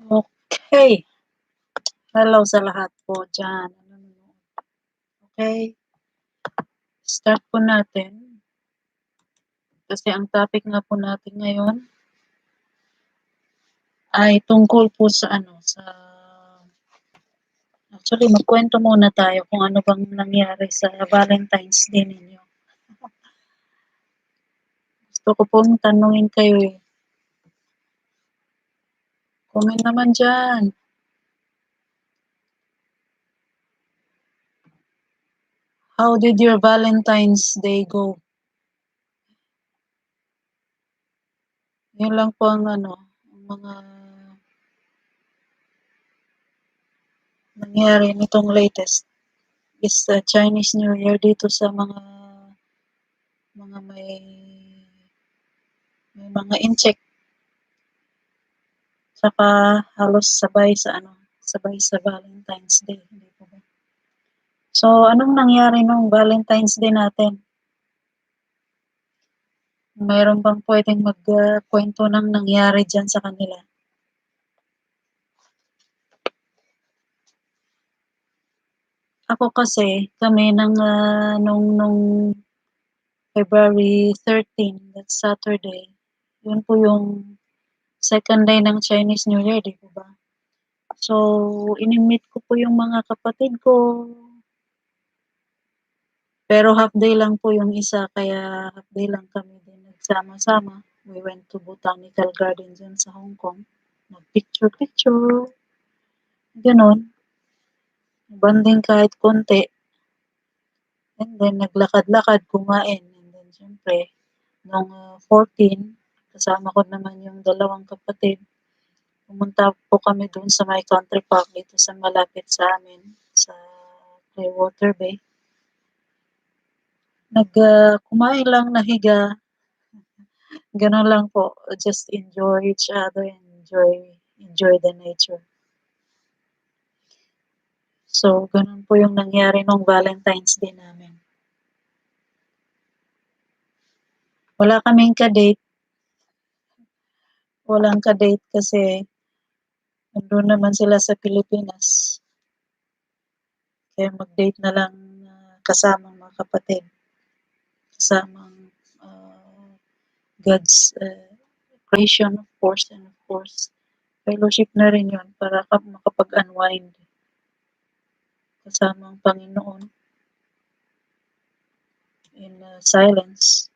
Okay. Hello sa lahat po diyan. Okay. Start po natin. Kasi ang topic nga po natin ngayon ay tungkol po sa actually magkwento muna tayo kung ano bang nangyari sa Valentine's Day ninyo. Gusto ko pong tanungin kayo eh. Comment naman dyan. How did your Valentine's Day go? Yun lang po ang mga nangyari nitong latest is Chinese New Year dito sa mga may mga incheck saka halos sabay sa Valentine's Day, hindi po ba? So, anong nangyari nung Valentine's Day natin? Mayroon bang pwedeng magkwento ng nangyari dyan sa kanila? Ako kasi, kami nung February 13, that's Saturday, yun po yung second day ng Chinese New Year, di po ba? So, inimit ko po yung mga kapatid ko, pero half day lang po yung isa, kaya half day lang kami din nagsama-sama. We went to Botanical Gardens dyan sa Hong Kong. Nag-picture-picture. Ganon. Banding kahit konti. And then, naglakad-lakad, kumain. And then, syempre, nung 14, kasama ko naman yung dalawang kapatid. Pumunta po kami doon sa my country park dito sa malapit sa amin, sa Clearwater Bay. Kumain lang, nahiga. Gano'n lang po. Just enjoy each other and enjoy the nature. So, gano'n po yung nangyari nung Valentine's Day namin. Wala kaming ka-date. Walang ka-date kasi nandun naman sila sa Pilipinas. Kaya mag-date na lang kasamang mga kapatid. Kasamang God's creation, of course, and of course, fellowship na rin yun para makapag-unwind kasama ang Panginoon in silence.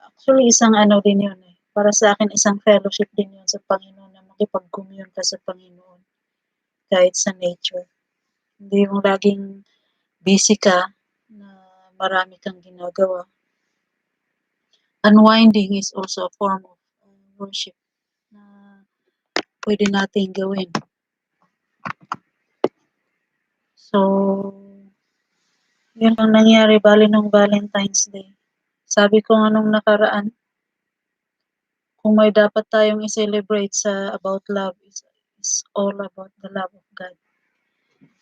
Actually, isang din yun eh. Para sa akin, isang fellowship din yun sa Panginoon na makipag-commune ka sa Panginoon kahit sa nature. Hindi yung laging busy ka na marami kang ginagawa. Unwinding is also a form of worship na pwede nating gawin. So, yun ang nangyari bali nung Valentine's Day. Sabi ko nga nung nakaraan, kung may dapat tayong i-celebrate sa about love is all about the love of God.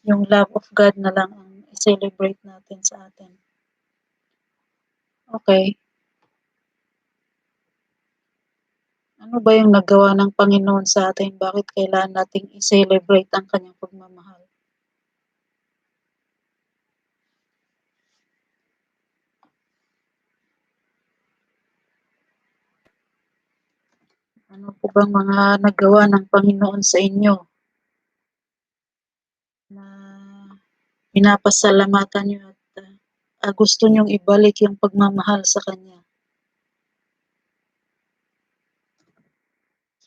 Yung love of God na lang ang i-celebrate natin sa atin. Okay. Ano ba yung nagawa ng Panginoon sa atin? Bakit kailangan nating i-celebrate ang kanyang pagmamahal? Ano po bang mga nagawa ng Panginoon sa inyo na pinapasalamatan niyo at gusto niyong ibalik yung pagmamahal sa Kanya?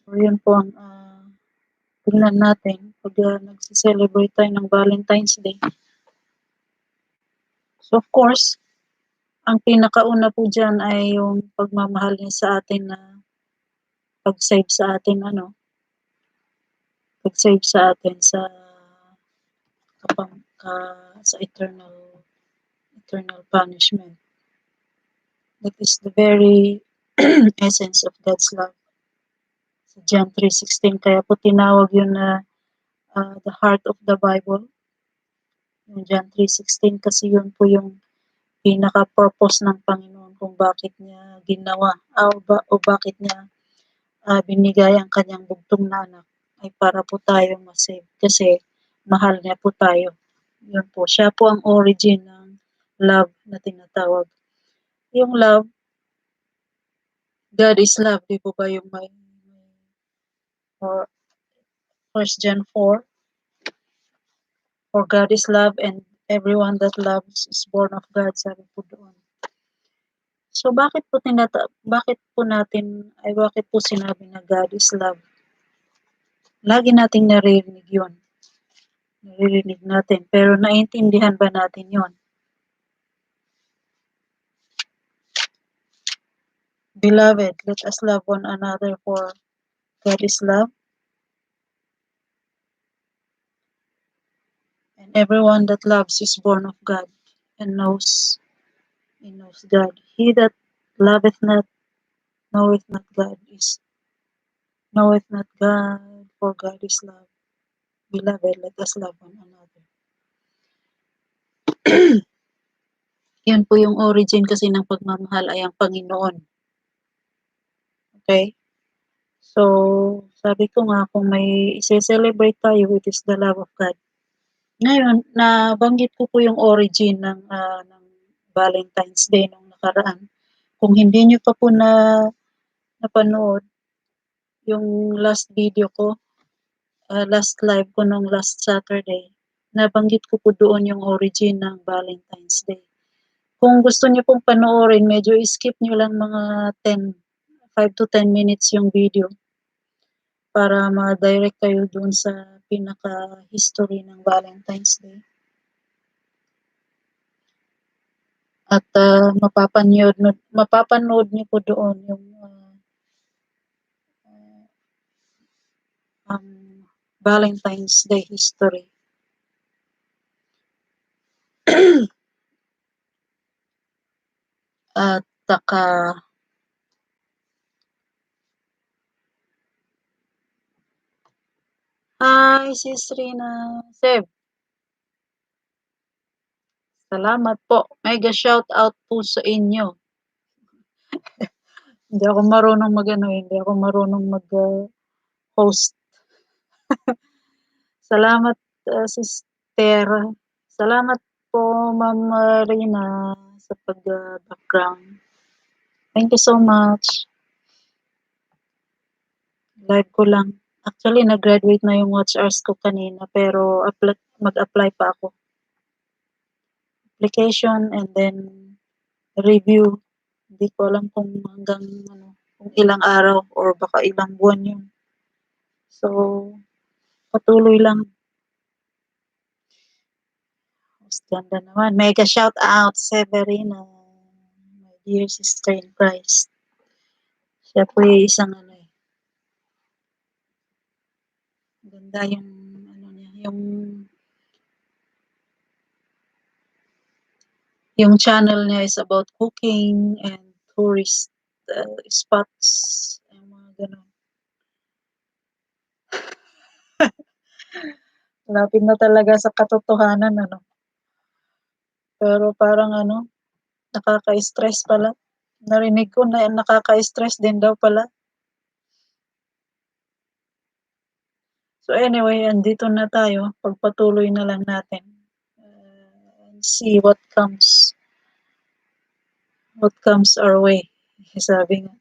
So, yun po ang tingnan natin pag nagse-celebrate tayo ng Valentine's Day. So, of course, ang pinakauna po dyan ay yung pagmamahal niya sa atin na pag-save sa atin, pag-save sa atin sa eternal punishment. That is the very essence of God's love. Sa John 3:16, kaya po tinawag yun na the heart of the Bible. Yung John 3:16 kasi yun po yung pinaka-purpose ng Panginoon kung bakit niya ginawa o bakit niya binigay ang kanyang bugtong na anak ay para po tayo ma-save kasi mahal niya po tayo. Yun po, siya po ang origin ng love na tinatawag. Yung love, God is love, di po ba yung may or 1 John 4, for God is love and everyone that loves is born of God, sabi po doon. So bakit po natin bakit po sinabi na God is love? Lagi nating naririnig 'yun. Naririnig natin, pero naiintindihan ba natin 'yun? Beloved, let us love one another, for God is love, and everyone that loves is born of God and knows God. He that loveth not knoweth not God, knoweth not God, for God is love. Beloved, let us love one another. Yun po yung origin kasi ng pagmamahal ay ang Panginoon. Okay? So, sabi ko nga kung may i-celebrate tayo, it is the love of God. Ngayon, nabanggit ko po yung origin ng Valentine's Day nung nakaraan. Kung hindi nyo pa po napanood yung last video ko, last live ko nung last Saturday, nabanggit ko po doon yung origin ng Valentine's Day. Kung gusto niyo pong panoorin, medyo skip niyo lang mga 5 to 10 minutes yung video para ma-direct kayo dun sa pinaka-history ng Valentine's Day. At mapapanood niyo po doon yung ang Valentine's Day history. At saka hi, Sis Rina. Seb, salamat po. Mega shout out po sa inyo. Hindi ako marunong hindi ako marunong mag-host. Salamat, Sister. Salamat po, Ma'am Rina, sa pag-background. Thank you so much. Live ko lang. Actually, nag-graduate na yung watch hours ko kanina, pero mag-apply pa ako. Application and then review. Hindi ko alam kung hanggang kung ilang araw or baka ilang buwan yun. So, patuloy lang. Mas ganda naman. Mega shout out, Severina, my dear sister in Christ. Siya po yung isang ganda yung niya, yung channel niya is about cooking and tourist spots, yung mga ganun. Lapit na talaga sa katotohanan, Pero parang nakaka-stress pala. Narinig ko na nakaka-stress din daw pala. So anyway, andito na tayo. Pagpatuloy na lang natin. And see what comes our way. Sabi nga.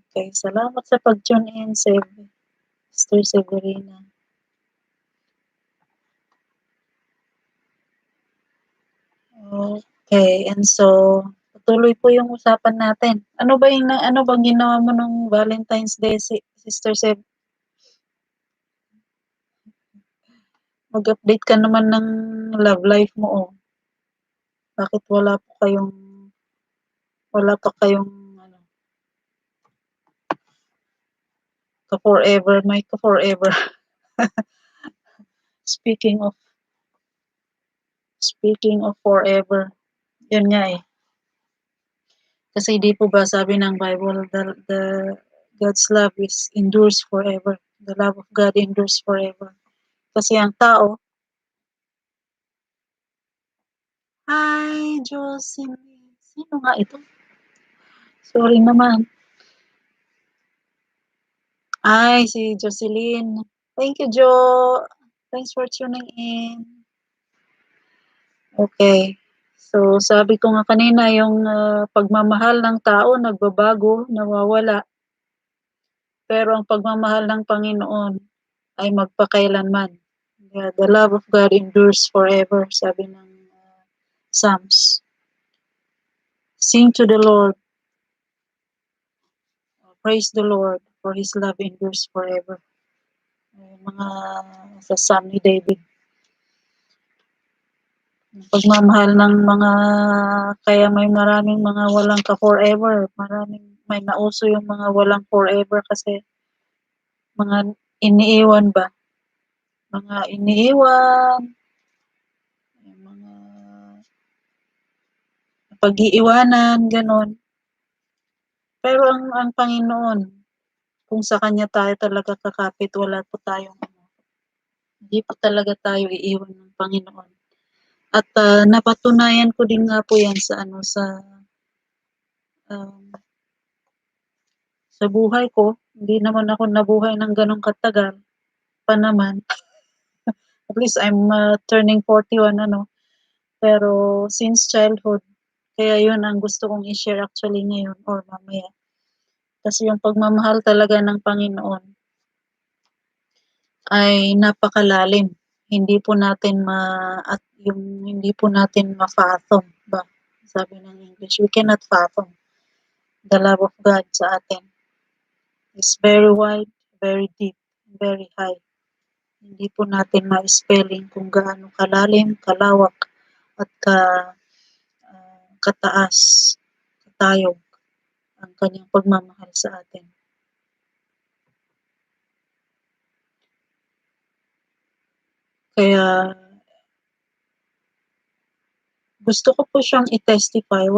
Okay, salamat sa pag-tune in, Sister Severina. Okay, and so patuloy po yung usapan natin. Ano bang ginawa mo nung Valentine's Day, Sister Seb? Mag-update ka naman ng love life mo, oh. Bakit wala pa kayong ka-forever, may ka-forever. Speaking of forever, yun nga eh. Kasi di po ba sabi ng Bible, the God's love endures forever. The love of God endures forever. Kasi ang tao, hi, Josie. Sino nga ito? Sorry naman. Ay, si Jocelyn. Thank you, Jo. Thanks for tuning in. Okay. So, sabi ko nga kanina, yung pagmamahal ng tao nagbabago, nawawala. Pero ang pagmamahal ng Panginoon ay magpakailanman. Yeah, the love of God endures forever, sabi ng Psalms. Sing to the Lord, praise the Lord, for His love endures forever. Mga sa Psalm ni David. Pagmamahal ng mga, kaya may maraming mga walang ka-forever. May nauso yung mga walang forever kasi mga iniiwan ba? Mga iniiwan, mga pag-iiwanan, ganon. Pero ang Panginoon, kung sa Kanya tayo talaga kakapit, wala po tayong hindi po talaga tayo iiwan ng Panginoon. At napatunayan ko din nga po yan um, sa buhay ko. Hindi naman ako nabuhay ng ganong katagal pa naman. At least I'm turning 41 Pero since childhood, kaya yun ang gusto kong i-share actually ngayon or mamaya. Kasi yung pagmamahal talaga ng Panginoon ay napakalalim. Hindi po natin hindi po natin ma-fathom ba? Sabi ng English, we cannot fathom the love of God sa atin. It's very wide, very deep, very high. Hindi po natin ma-spelling kung gaano kalalim, kalawak, at kataas, katayog ang kanyang pagmamahal sa atin. Kaya gusto ko po siyang i-testify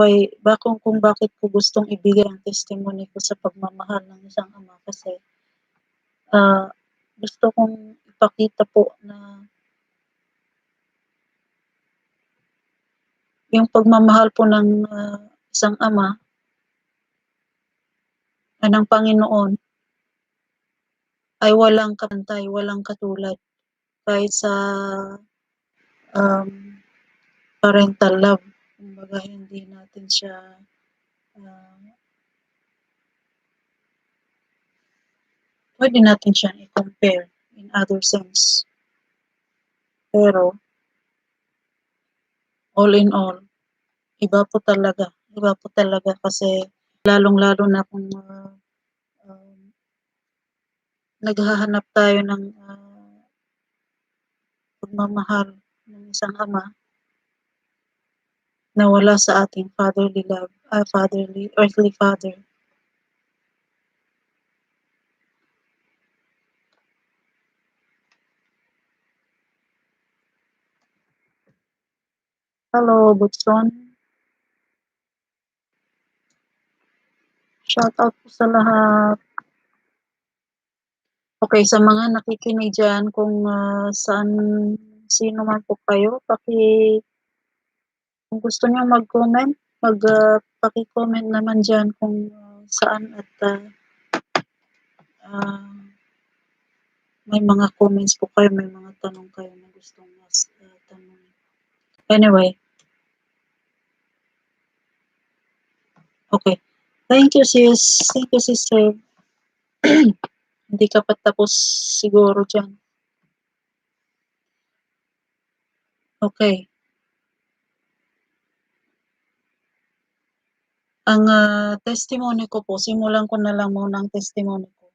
kung bakit ko gustong ibigay ang testimony ko sa pagmamahal ng isang ama kasi gusto kong ipakita po na yung pagmamahal po ng isang ama ng Panginoon ay walang kapantay, walang katulad kahit sa um, parental love. Kumbaga hindi natin siya pwede natin siyang i-compare in other sense. Pero all in all, iba po talaga. Iba po talaga kasi lalong-lalo na kung naghahanap tayo ng pagmamahal ng isang ama na wala sa ating fatherly love, earthly father. Hello, Butson. Shout out po sa lahat. Okay, sa mga nakikinig dyan, kung sino man po kayo, kung gusto niyo mag-comment, paki-comment naman dyan kung saan at may mga comments po kayo, may mga tanong kayo na gustong tanong. Anyway. Okay. Thank you, sis. Thank you, sister. Hindi ka pa tapos siguro dyan. Okay. Ang testimony ko po, simulan ko na lang muna ang testimony ko.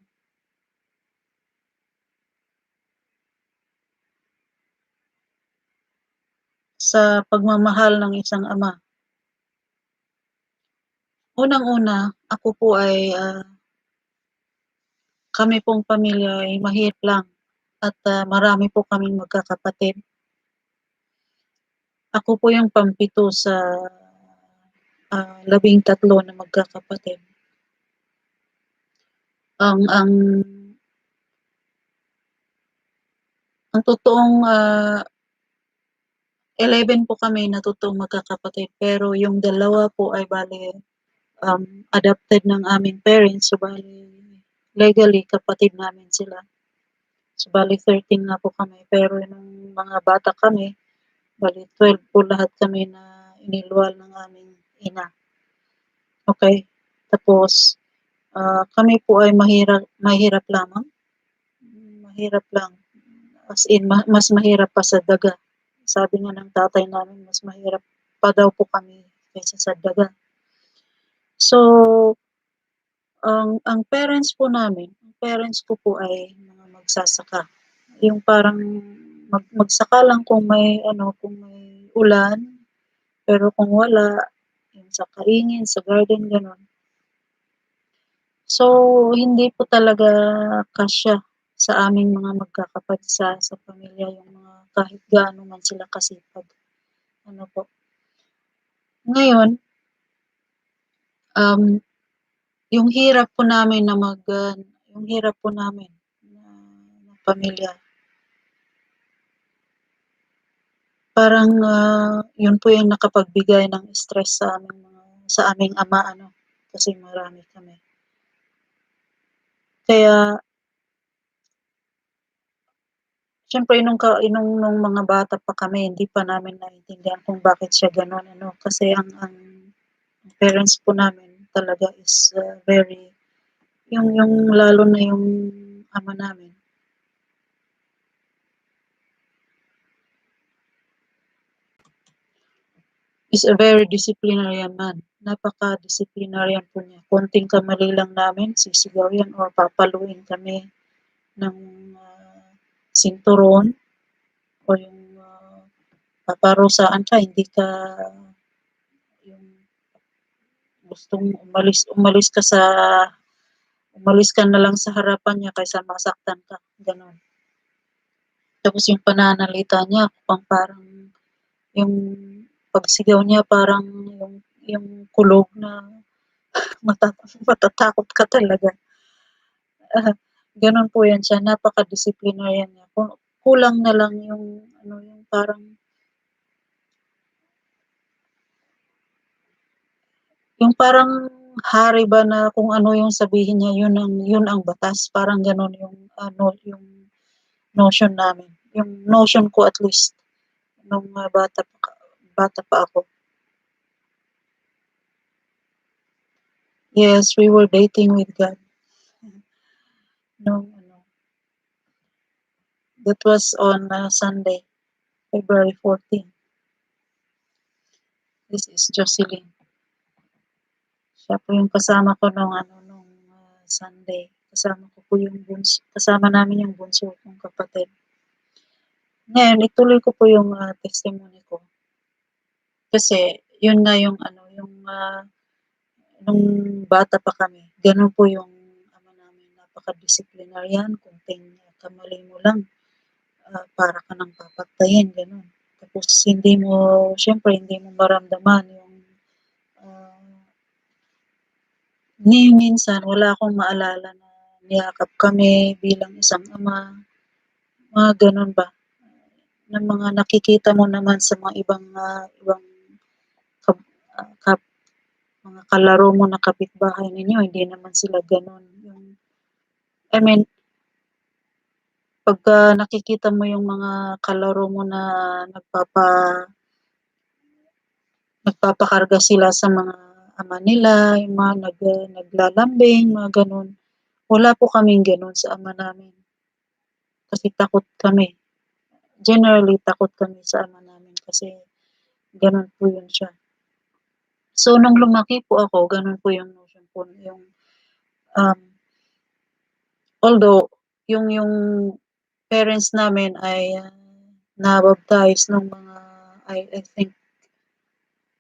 Sa pagmamahal ng isang ama. Unang-una, ako po ay kami pong pamilya ay mahirap lang at marami po kaming magkakapatid. Ako po yung pampito sa 13 na magkakapatid. Ang totoong 11 po kami na totoong magkakapatid, pero yung dalawa po ay bale adopted ng aming parents, so bale legally kapatid namin sila. So, bale 13 nga po kami, pero nung mga bata kami, bale 12 po lahat kami na iniluwal ng aming ina. Okay. Tapos, kami po ay mahirap lamang. Mahirap lang. As in, mas mahirap pa sa daga. Sabi nga ng tatay namin, mas mahirap pa daw po kami kaysa sa daga. So, ang parents ko po ay mga magsasaka. Yung parang magsaka lang kung may kung may ulan, pero kung wala, yung sa kaingin, sa garden, gano'n. So, hindi po talaga kasya sa aming mga magkakapatid sa pamilya yung mga kahit gaano man sila kasipag. Ano po. Ngayon, um, yung hirap po namin na yung hirap po namin na pamilya, parang yun po yung nakapagbigay ng stress sa aming ama, kasi marami kami. Kaya, siyempre nung mga bata pa kami, hindi pa namin naintindihan kung bakit siya gano'n, kasi ang parents po namin talaga is very, yung lalo na yung ama namin, is a very disciplinarian man. Napaka-disciplinarian po niya. Konting kamali lang namin, sisigaw yan or papaluin kami ng sinturon o yung paparusaan ka, hindi ka yung gustong umalis ka na lang sa harapan niya kaysa masaktan ka, gano'n. Tapos yung pananalita niya parang yung pagsigaw niya parang yung kulog na matatakot ka talaga. Gano'n po 'yan siya, napaka-disciplinarian niya. Kulang na lang yung parang hari ba na kung ano yung sabihin niya yun ang batas, parang gano'n yung notion namin. Yung notion ko at least nung bata pa ako. Yes, we were dating with God nung that was on Sunday, February 14. This is Jocelyn. Siya po yung kasama ko nung Sunday. Kasama namin yung bunso kong kapatid. Ngayon, ituloy ko po yung testimony ko. Kasi, yun nga yung nung bata pa kami, ganun po yung ama namin, napaka-disciplinarian, kunting kamali mo lang, para ka nang papatayin, ganun. Tapos syempre hindi mo maramdaman yung ni minsan wala akong maalala na niyakap kami bilang isang ama, mga gano'n ba. Na mga nakikita mo naman sa mga ibang kab ah, kap mga kalaro mo na kapitbahay ninyo, hindi naman sila gano'n. I mean, pagka nakikita mo yung mga kalaro mo na nagpapakarga sila sa mga ama nila, yung mga naglalambing, mga gano'n. Wala po kaming gano'n sa ama namin kasi takot kami. Generally, takot kami sa ama namin kasi gano'n po yun siya. So, nung lumaki po ako, gano'n po yung notion po, um, although yung parents namin ay nabaptize nung I think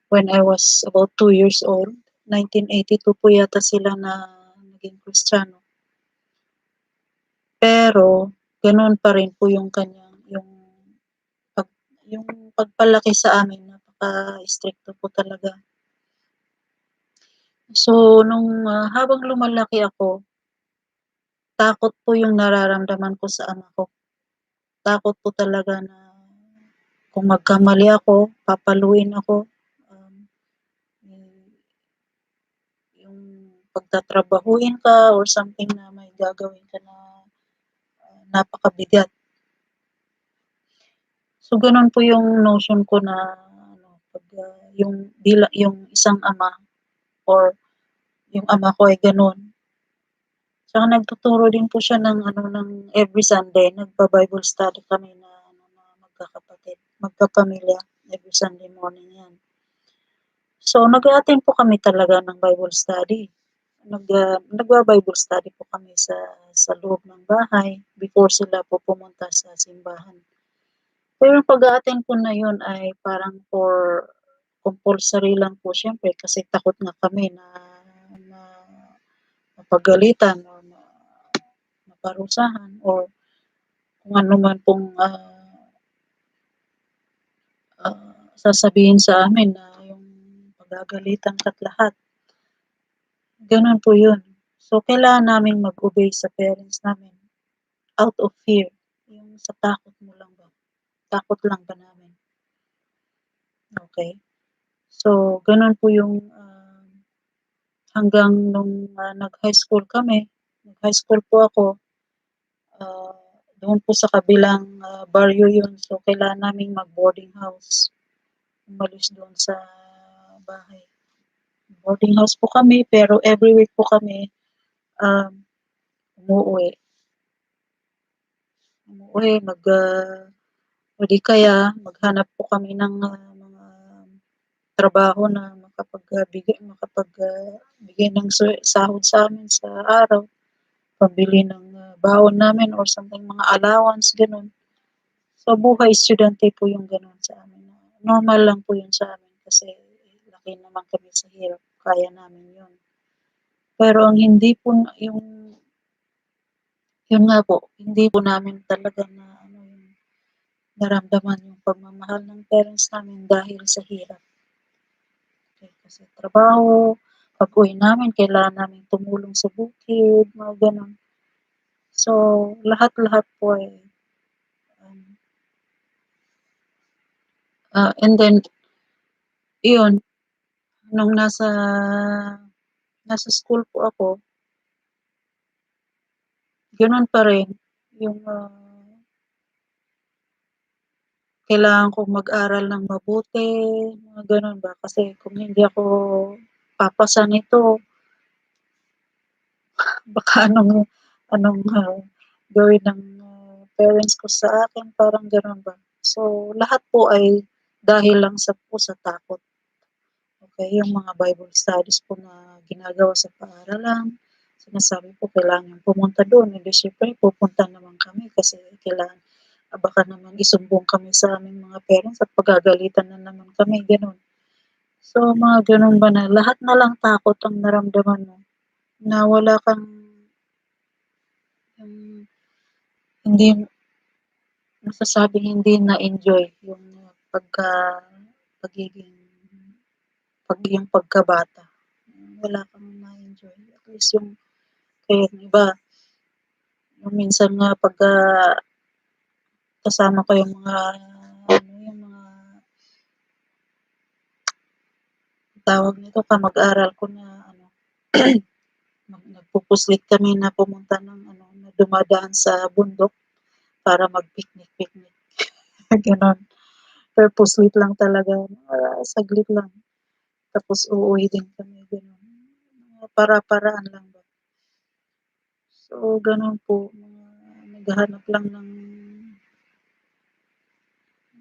when I was about 2 years old. 1982 po yata sila na naging Kristiyano. Pero gano'n pa rin po pag yung pagpalaki sa amin, napaka-istrikto po talaga. So, nung habang lumalaki ako, takot po yung nararamdaman ko sa ama ko. Takot po talaga na kung magkamali ako, papaluin ako. Um, yung pagtatrabahuhin ka or something na may gagawin ka na napakabigat. So, gano'n po yung notion ko na ano, 'pag, yung isang ama or yung ama ko ay gano'n. Tsaka nagtuturo din po siya ng ano, ng every Sunday nagba-Bible study kami na ano, na magkakapatid, magkapamilya, every Sunday morning 'yan. So, nag-a-attend po kami talaga ng Bible study. Nagba-Bible study po kami sa loob ng bahay before sila po pumunta sa simbahan. Pero yung pag-a-attend po na yun ay parang for compulsory lang po siyempre kasi takot nga kami na na mapagalitan or maparusahan or kung ano man pong sasabihin sa amin na yung pagagalitan ka't lahat. Gano'n po yun. So, kailangan naming mag-obey sa parents namin out of fear. Yung sa takot mo lang ba? Takot lang ba namin? Okay. So, gano'n po yung hanggang nung nag-high school kami. Nag-high school po ako. ah, Doon po sa kabilang baryo yun. So, kailangan naming mag-boarding house. Umalis doon sa bahay. Boarding house po kami, pero every week po kami um, umuwi. Umuwi, o di kaya maghanap po kami ng mga trabaho na makapagbigay ng sahod sa amin sa araw, pambili ng baon namin or something, mga allowance, gano'n. So, buhay estudyante po yung gano'n sa amin. Normal lang po yun sa amin kasi laki naman kami sa hirap, kaya namin yun. Pero ang hindi po, yun nga po, hindi po namin talaga na ano, yung naramdaman yung pagmamahal ng parents namin dahil sa hirap. Okay, kasi trabaho, pag-uwi namin kailangan namin tumulong sa bukid, mga gano'n. So, lahat-lahat po ay um, and then iyon, nung nasa school po ako, gano'n pa rin yung kailangan kong mag-aral ng mabuti, mga gano'n ba. Kasi kung hindi ako papasa nito, baka anong gawin ng parents ko sa akin, parang gano'n ba. So, lahat po ay dahil lang sa takot. Okay, yung mga Bible studies po na ginagawa sa paaralan, sinasabi po kailangan niyong pumunta do'n, eh, di siyempre pupunta naman kami kasi kailangan baka naman isumbong kami sa aming mga parents at pagagalitan na naman kami, gano'n. So, mga gano'n ba na lahat na lang takot ang naramdaman mo, na wala kang yung hindi masasabing hindi na-enjoy yung pagiging yung pagkabata. Wala kang na-enjoy. At least yung kaya yung iba, yung minsan nga pagka kasama ko yung mga ano, yung mga tawag nito, kamag-aral ko na ano, nagpupuslit kami na pumunta ng ano, na dumadaan sa bundok para mag-picnic-picnic, gano'n. Purposely lang talaga, saglit lang. Tapos uuwi din kami, gano'n. Para-paraan lang ba. So, gano'n po, naghahanap lang ng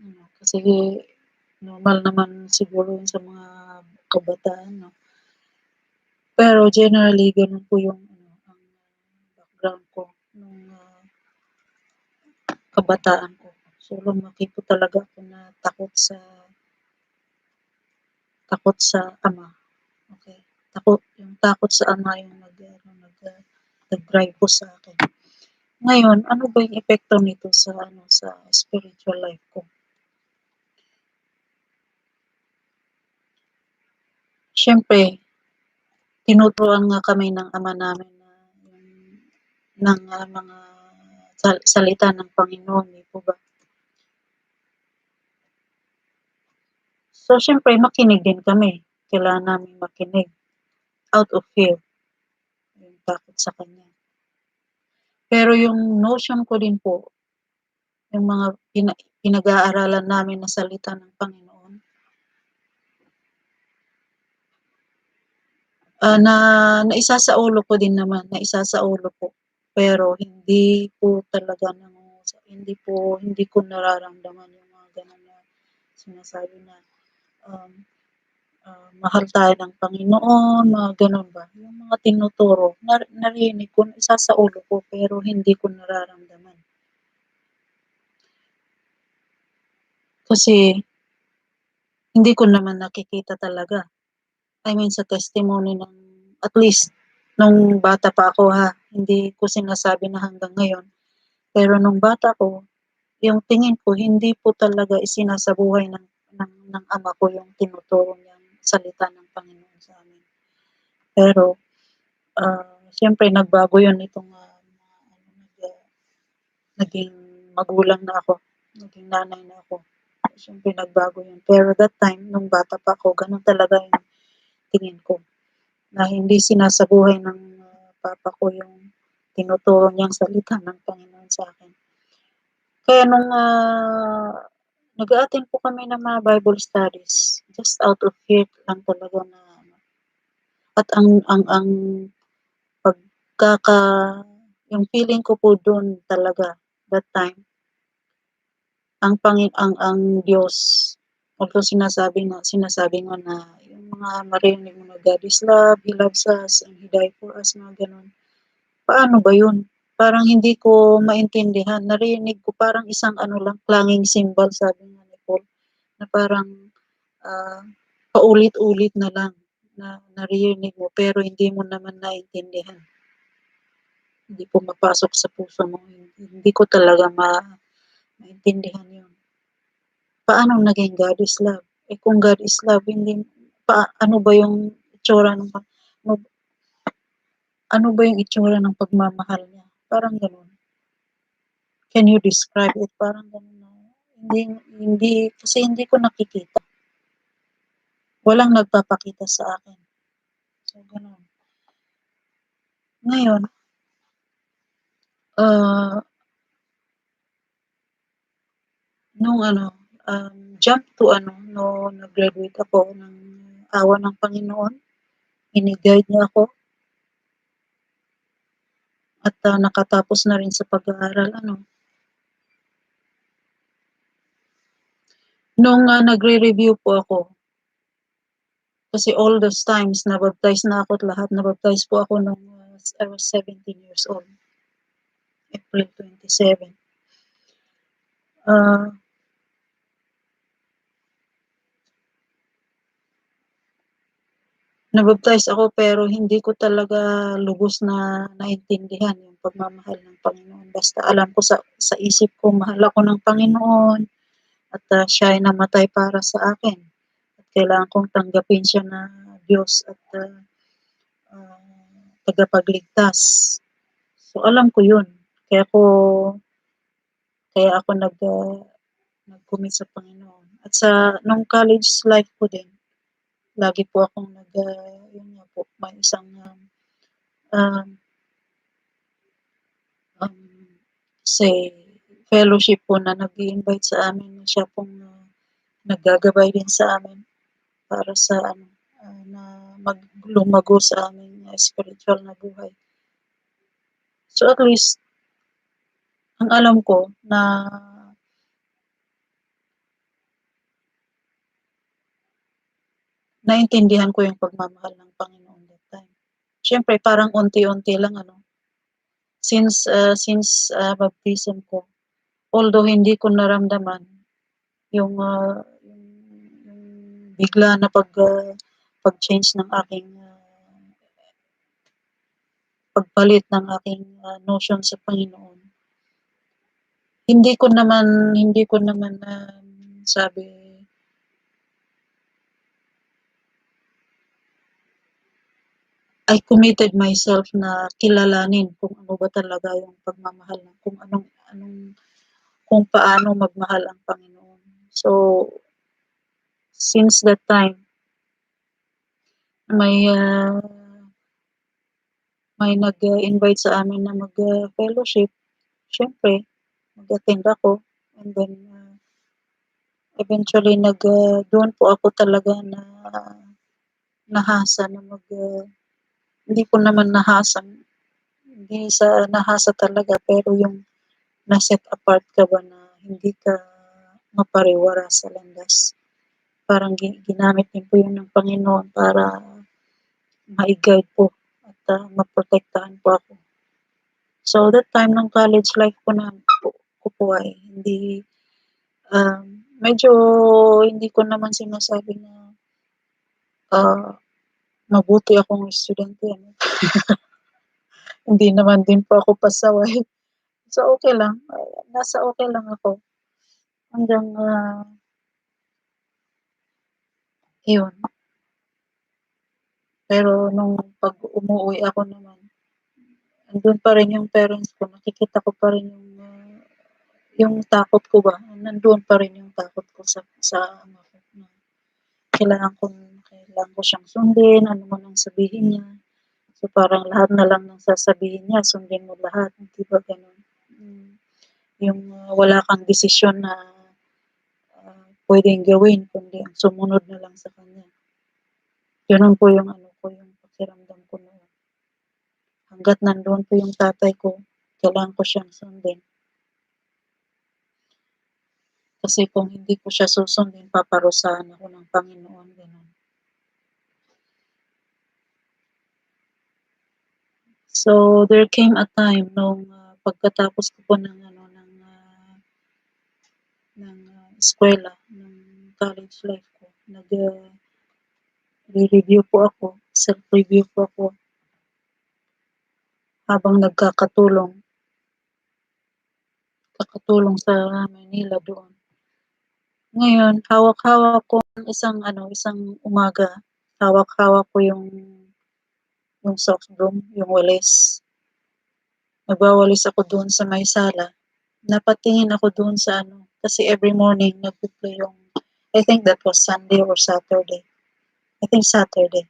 ano, kasi normal naman siguro yun sa mga kabataan, 'no. Pero generally gano'n po yung ano, ang background ko nung kabataan ko. So, lumaki po talaga ako na takot sa ama, okey. Yung takot sa ama yung nag-drive po sa akin. Ngayon, ano ba yung epekto nito sa ano, sa spiritual life ko? Siyempre, tinuturuan nga kami ng ama namin na ng mga salita ng Panginoon, 'di po ba? So, siyempre makinig din kami. Kailangan naming makinig out of fear. takot sa kanya. Pero yung notion ko din po, yung mga pinag-aaralan namin na salita ng Panginoon, na naisasaulo ko din naman, naisasaulo ko. Pero hindi po talaga hindi ko nararamdaman yung mga gano'n na sinasabi na, um, mahal tayo ng Panginoon, mga gano'n ba. Yung mga tinuturo, narinig ko, naisasaulo ko, pero hindi ko nararamdaman. Kasi hindi ko naman nakikita talaga. I mean, sa testimony ng, at least, nung bata pa ako ha, hindi ko sinasabi na hanggang ngayon. Pero nung bata ko, yung tingin ko, hindi po talaga isinasabuhay ng ama ko yung tinuturo niyang salita ng Panginoon sa amin. Pero, siyempre nagbago yun itong naging magulang na ako, naging nanay na ako. Siyempre nagbago yun. Pero that time, nung bata pa ako, ganun talaga yung tingin ko. Na hindi sinasabuhay ng papa ko yung tinuturo niyang salita ng Panginoon sa akin. Kaya nung nag-a-attend po kami ng mga Bible studies, just out of fear lang talaga na at ang pagkaka yung feeling ko po doon talaga that time, ang Diyos, although sinasabi nga na yung mga marinig mo na God is love, He loves us, and He died for us, mga gano'n. Paano ba yun? Parang hindi ko maintindihan. Narinig ko parang isang ano lang, clanging cymbal, sabi nga ni Paul, na parang ah, paulit-ulit na lang na naririnig mo pero hindi mo naman naintindihan. Hindi pumapasok sa puso mo. Hindi ko talaga maintindihan yun. Paano naging God is love? Eh kung God is love, hindi, ano ba yung itsura ng, ano, ano ba yung itsura ng pagmamahal niya? Parang ganun. Can you describe it? Parang ganun na. Hindi, kasi hindi ko nakikita. Walang nagpapakita sa akin. So, ganun. Ngayon, uh, nung ano, jump to ano, no nag-graduate ako ng awa ng Panginoon, ini-guide niya ako at nakatapos na rin sa pag-aaral ano. Nung nagre-review po ako, kasi all those times na-baptize na ako at lahat, na-baptize po ako nung I was 17 years old, April 27. Na-baptize ako pero hindi ko talaga lubos na naintindihan yung pagmamahal ng Panginoon. Basta alam ko sa isip ko, mahal ako ng Panginoon at siya ay namatay para sa akin. At kailangan kong tanggapin siya na Diyos at tagapagligtas. So alam ko yun. Kaya ako nag-commit sa Panginoon. At sa nung college life ko din, lagi po akong yun nga po, may isang um, um, say fellowship po na nag-i-invite sa amin na siya pong naggagabay din sa amin para sa ano, na lumago sa aming spiritual na buhay. So at least, ang alam ko na naintindihan ko yung pagmamahal ng Panginoon that time. Siyempre parang unti-unti lang ano, since baptism ko, although hindi ko naramdaman yung bigla na pag-change ng aking pagpalit ng aking notion sa Panginoon. Hindi ko naman sabi, I committed myself na kilalanin kung ano ba talaga yung pagmamahal ng kung paano magmahal ang Panginoon. So, since that time, may may nag-invite sa amin na mag-fellowship, siyempre mag-attend ako and then, eventually doon po ako talaga na nahasa na hindi ko naman nahasa, hindi sa nahasa talaga pero yung na-set apart ka ba na hindi ka mapariwara sa landas. Parang ginamit din po yun ng Panginoon para mai-guide po at maprotektahan po ako. So that time ng college life ko po ay hindi, medyo hindi ko naman sinasabi na ah, mabuti akong estudyante. Ano? Hindi naman din po ako pasaway. So okay lang, nasa okay lang ako hanggang yun. Pero nung pag umuwi ako naman, andun pa rin yung parents ko, nakikita ko pa rin yung takot ko ba, nandoon pa rin yung takot ko sa ama ko na kailangan ko siyang sundin, ano man ang sabihin niya. So parang lahat na lang ng sasabihin niya, sundin mo lahat, hindi ba gano'n? Yung wala kang desisyon na pwedeng gawin kundi ang sumunod na lang sa kanya. Gano'n po yung ano ko, yung pakiramdam ko noon. Hangga't nandoon po yung tatay ko, kailangan ko siyang sundin. Kasi kung hindi ko siya susundin, paparusahan ako ng Panginoon. Ganun. So, there came a time nung pagkatapos ko po ng eskwela, ng college life ko, re-review po ako, self-review po ako habang kakatulong sa Manila doon. Ngayon, hawak-hawak ko isang umaga, hawak-hawak ko yung soft broom, yung walis. Nagwawalis ako doon sa may sala. Napatingin ako doon sa kasi every morning nagpe-play yung, I think that was Sunday or Saturday. I think Saturday.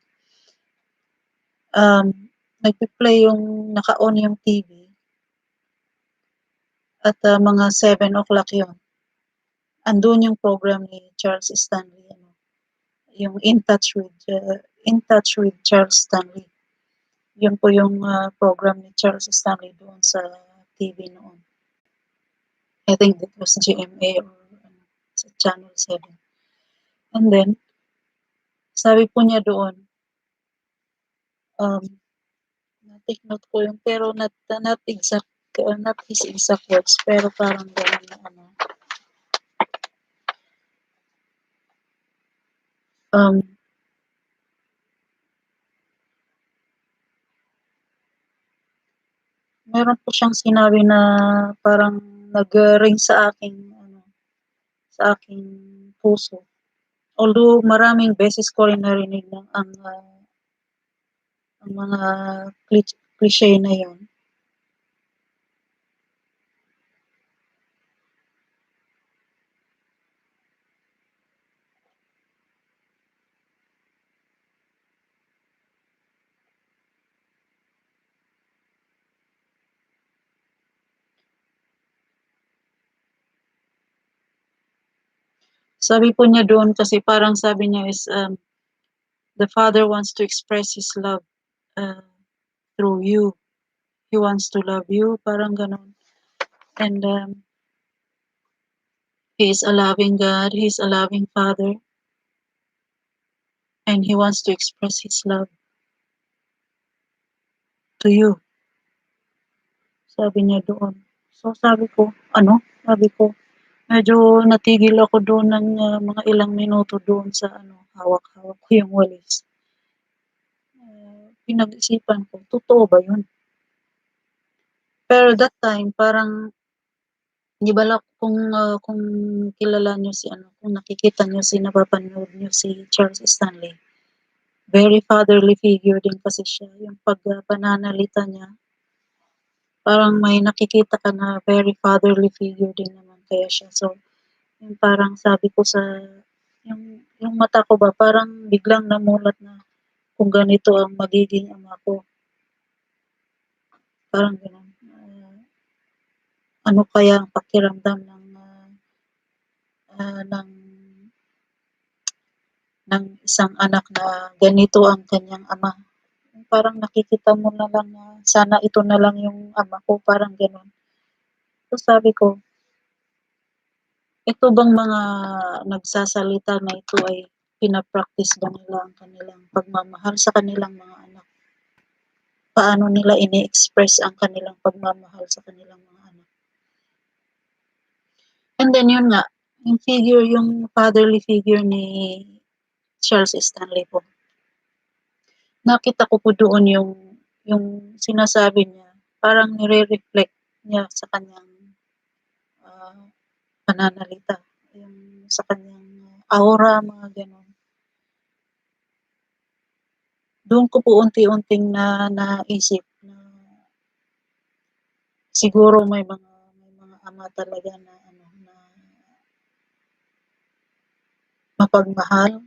Um, nagpe-play yung naka-on yung TV at mga 7 o'clock yun. Andun yung program ni Charles Stanley, yung In Touch with Charles Stanley. Yun po yung program ni Charles Stanley doon sa TV noon. I think that was GMA or sa Channel 7. And then, sabi po niya doon, um, na-take note ko yun, pero not his exact words, pero parang gano'n na um, meron po siyang sinabi na parang nag-ring sa aking puso. Although maraming beses ko rin narinig ang mga cliche na yun. Sabi po niya doon kasi parang sabi niya is the Father wants to express His love uh, through you. He wants to love you, parang ganon. And He is a loving God, He is a loving Father, and He wants to express His love to you. Sabi niya doon. So sabi ko, medyo natigil ako doon ng mga ilang minuto doon sa hawak-hawak ko yung walis. Pinag-isipan ko, totoo ba yun? Pero that time, parang, di ba kung kilala niyo kung nakikita niyo napapanood niyo si Charles Stanley, very fatherly figure din kasi siya. Yung pananalita niya, parang may nakikita ka na very fatherly figure din naman kaya siya. So, yung parang sabi ko yung mata ko ba, parang biglang namulat na kung ganito ang magiging ama ko. parang gano'n. Ano kaya ang pakiramdam ng isang anak na ganito ang kanyang ama. Parang nakikita mo na lang na sana ito na lang yung ama ko, parang gano'n. So sabi ko, ito bang mga nagsasalita na ito ay pina-practice ba nila ang kanilang pagmamahal sa kanilang mga anak? Paano nila ini-express ang kanilang pagmamahal sa kanilang mga anak? And then yun nga, yung fatherly figure ni Charles Stanley po. Nakita ko po doon yung sinasabi niya, parang nire-reflect niya sa kanyang ah, pananalita, yung sa kanyang aura, mga gano'n. Doon ko po unti-unting naisip na siguro may mga ama talaga na ano na mapagmahal,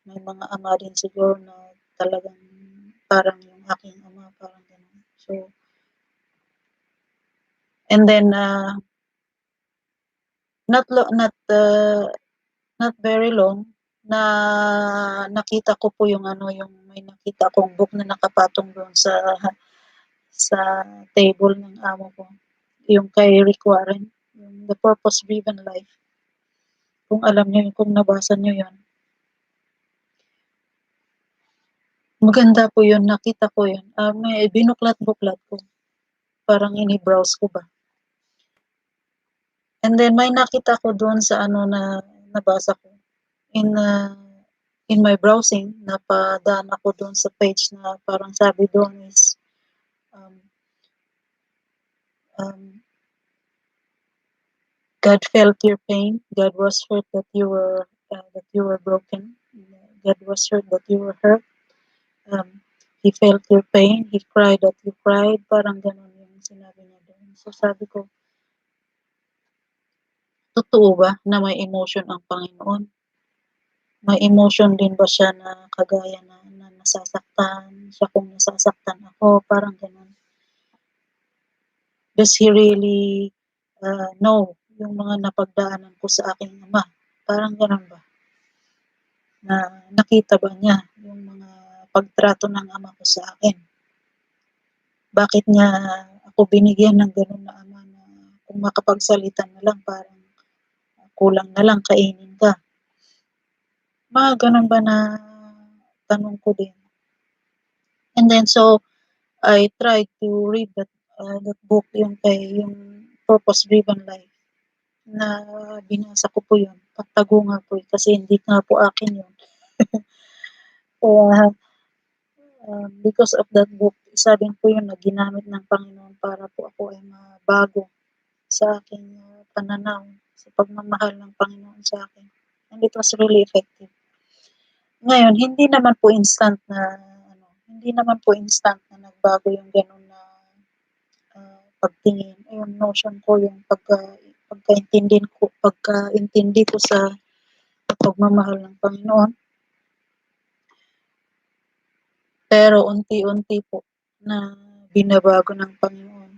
may mga ama din siguro na talagang parang yung aking ama, parang gano'n. So, and then not lo- not very long na nakita ko po yung may nakita akong book na nakapatong doon sa table ng amo ko. Yung kay Rick Warren, yung The Purpose Driven Life. Kung alam niyo yun, kung nabasa niyo yun. Maganda po yun, nakita ko yun. May binuklat-buklat ko. Parang ini-browse ko ba. And then may nakita ko doon sa ano na nabasa ko. In my browsing, napadaan ako doon sa page na parang sabi doon is um, um, God felt your pain. God was hurt that you were broken. God was hurt that you were hurt. He felt your pain. He cried that you cried. Parang ganun yung sinabi niya doon. So sabi ko, totoo ba na may emotion ang Panginoon? May emotion din ba siya na kagaya na nasasaktan siya kung nasasaktan ako? Parang ganun. Does he really know yung mga napagdaanan ko sa aking ama? Parang ganun ba? Na nakita ba niya yung mga pagtrato ng ama ko sa akin? Bakit niya ako binigyan ng ganun na ama na kung makapagsalita na lang parang kulang na lang kainin ka? Mga ganun ba na tanong ko din. And then so I tried to read that book yung Purpose Driven Life na binasa ko po yun. Pagtago nga po kasi hindi nga po akin yun. Kaya because of that book, isa din po yun na ginamit ng Panginoon para po ako ay mabago sa aking pananaw sa pagmamahal ng Panginoon sa akin. And it was really effective. Ngayon, hindi naman po instant na nagbago yung gano'n na pagtingin. Yung notion ko, yung pagkaintindi ko sa pagmamahal ng Panginoon. Pero unti-unti po na binabago ng Panginoon.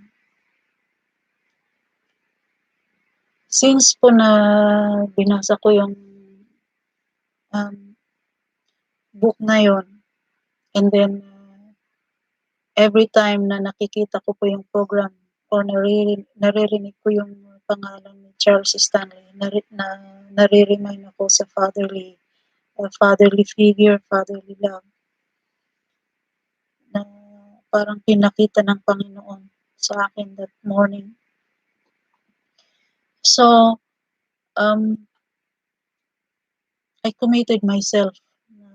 Since po na binasa ko yung um, book na yon, and then every time na nakikita ko po yung program or naririnig ko yung pangalan ni Charles Stanley, nare-remind ako sa fatherly figure, fatherly love na parang pinakita ng Panginoon sa akin that morning. So, I committed myself na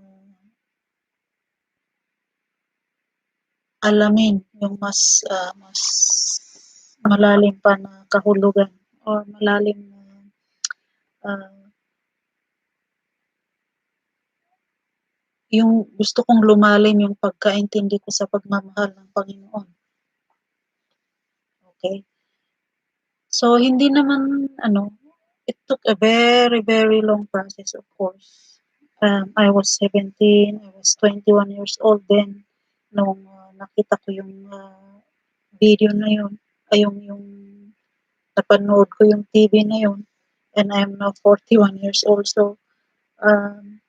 alamin yung mas malalim pa na kahulugan or malalim na yung gusto kong lumalim yung pagkaintindi ko sa pagmamahal ng Panginoon. Okay? So, hindi naman, it took a very, very long process, of course. I was 17, I was 21 years old then nung nakita ko yung video na yun, ay yung napanood ko yung TV na yun, and I'm now 41 years old. So, um,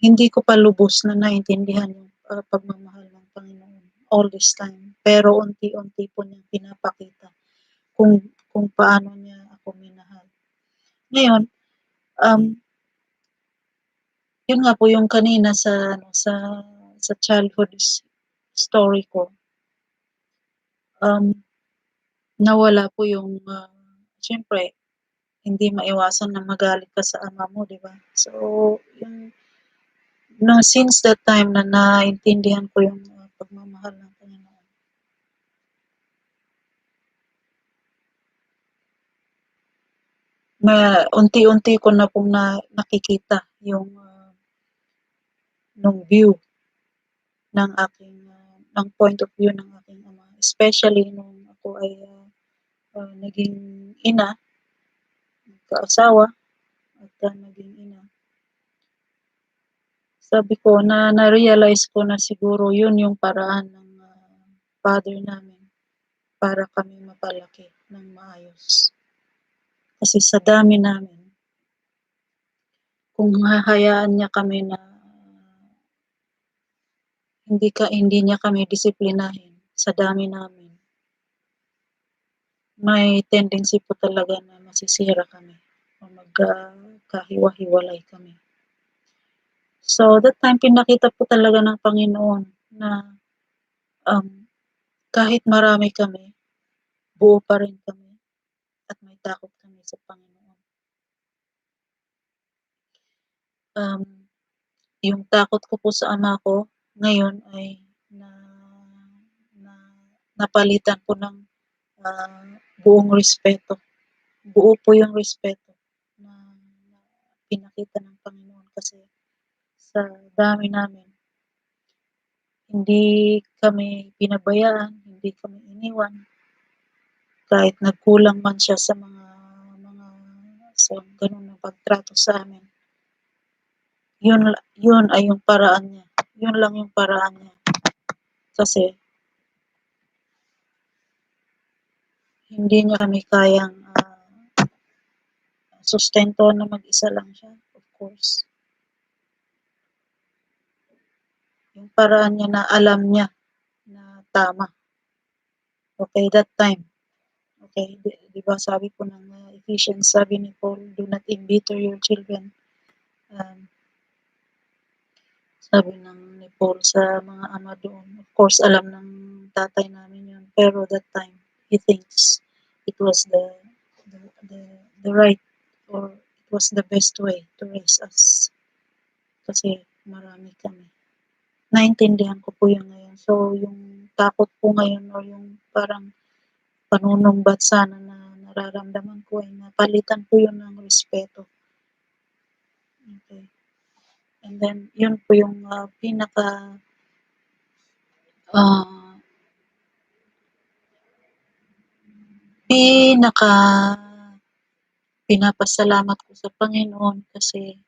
hindi ko pa lubos na naintindihan yung pagmamahal ng Panginoon all this time. Pero unti-unti po niyang pinapakita kung kung paano niya ako minahal. Ngayon, um, yun nga po yung kanina sa ano sa childhood story ko, um, nawala po yung siyempre hindi maiwasan na magalit ka sa ama mo, 'di ba? So, yung na since that time na naintindihan ko yung pagmamahal ng Panginoon, na unti-unti ko na pong nakikita yung nung view ng aking ng point of view ng aking ama, especially nung ako ay naging ina, nagkaasawa at naging ina. Sabi ko na-realize ko na siguro yun yung paraan ng father namin para kami mapalaki ng maayos. Kasi sa dami namin, kung hahayaan niya kami na hindi niya kami disiplinahin sa dami namin, may tendency po talaga na masisira kami o magkahiwa-hiwalay kami. So that time pinakita po talaga ng Panginoon na um, kahit marami kami, buo pa rin kami at may takot kami sa Panginoon. Um, yung takot ko po sa ama ko ngayon ay na, na napalitan po ng buong respeto. Buo po yung respeto na pinakita ng Panginoon kasi sa dami namin, hindi kami pinabayaan, hindi kami iniwan, kahit nagkulang man siya sa mga sa ganun na pagtrato sa amin. Yun ay yung paraan niya. Yun lang yung paraan niya. Kasi hindi niya kami kayang sustento na mag-isa lang siya, of course. Yung paraan niya na alam niya na tama. Okay, that time. Okay, di ba sabi po ng Ephesians, sabi ni Paul, do not embitter your children. Um, sabi ni Paul sa mga ama doon. Of course, alam ng tatay namin yun. Pero that time, he thinks it was the, the, the right or it was the best way to raise us. Kasi marami kami. Naintindihan ko po yun ngayon. So, yung takot po ngayon or yung parang panunumbat sana na nararamdaman ko ay napalitan po yun ng respeto. Okay. And then, yun po yung uh, pinaka pinapasalamat ko sa Panginoon kasi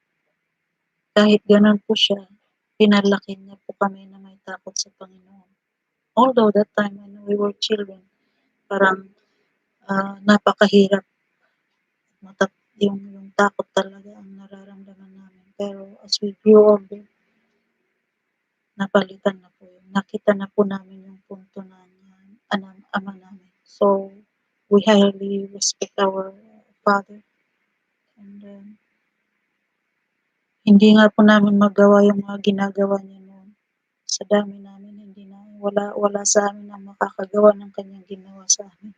kahit ganun po siya, pinalaki niya po kami na may takot sa Panginoon. Although that time when we were children, parang napakahirap. Yung takot talaga ang nararamdaman namin. Pero as we grew older, napalitan na po yun. Nakita na po namin yung punto ng ama namin. So, we highly respect our father. And hindi nga po namin magawa yung mga ginagawa niya noon. Sa dami namin, hindi na, wala sa amin ang makakagawa ng kanyang ginawa sa amin.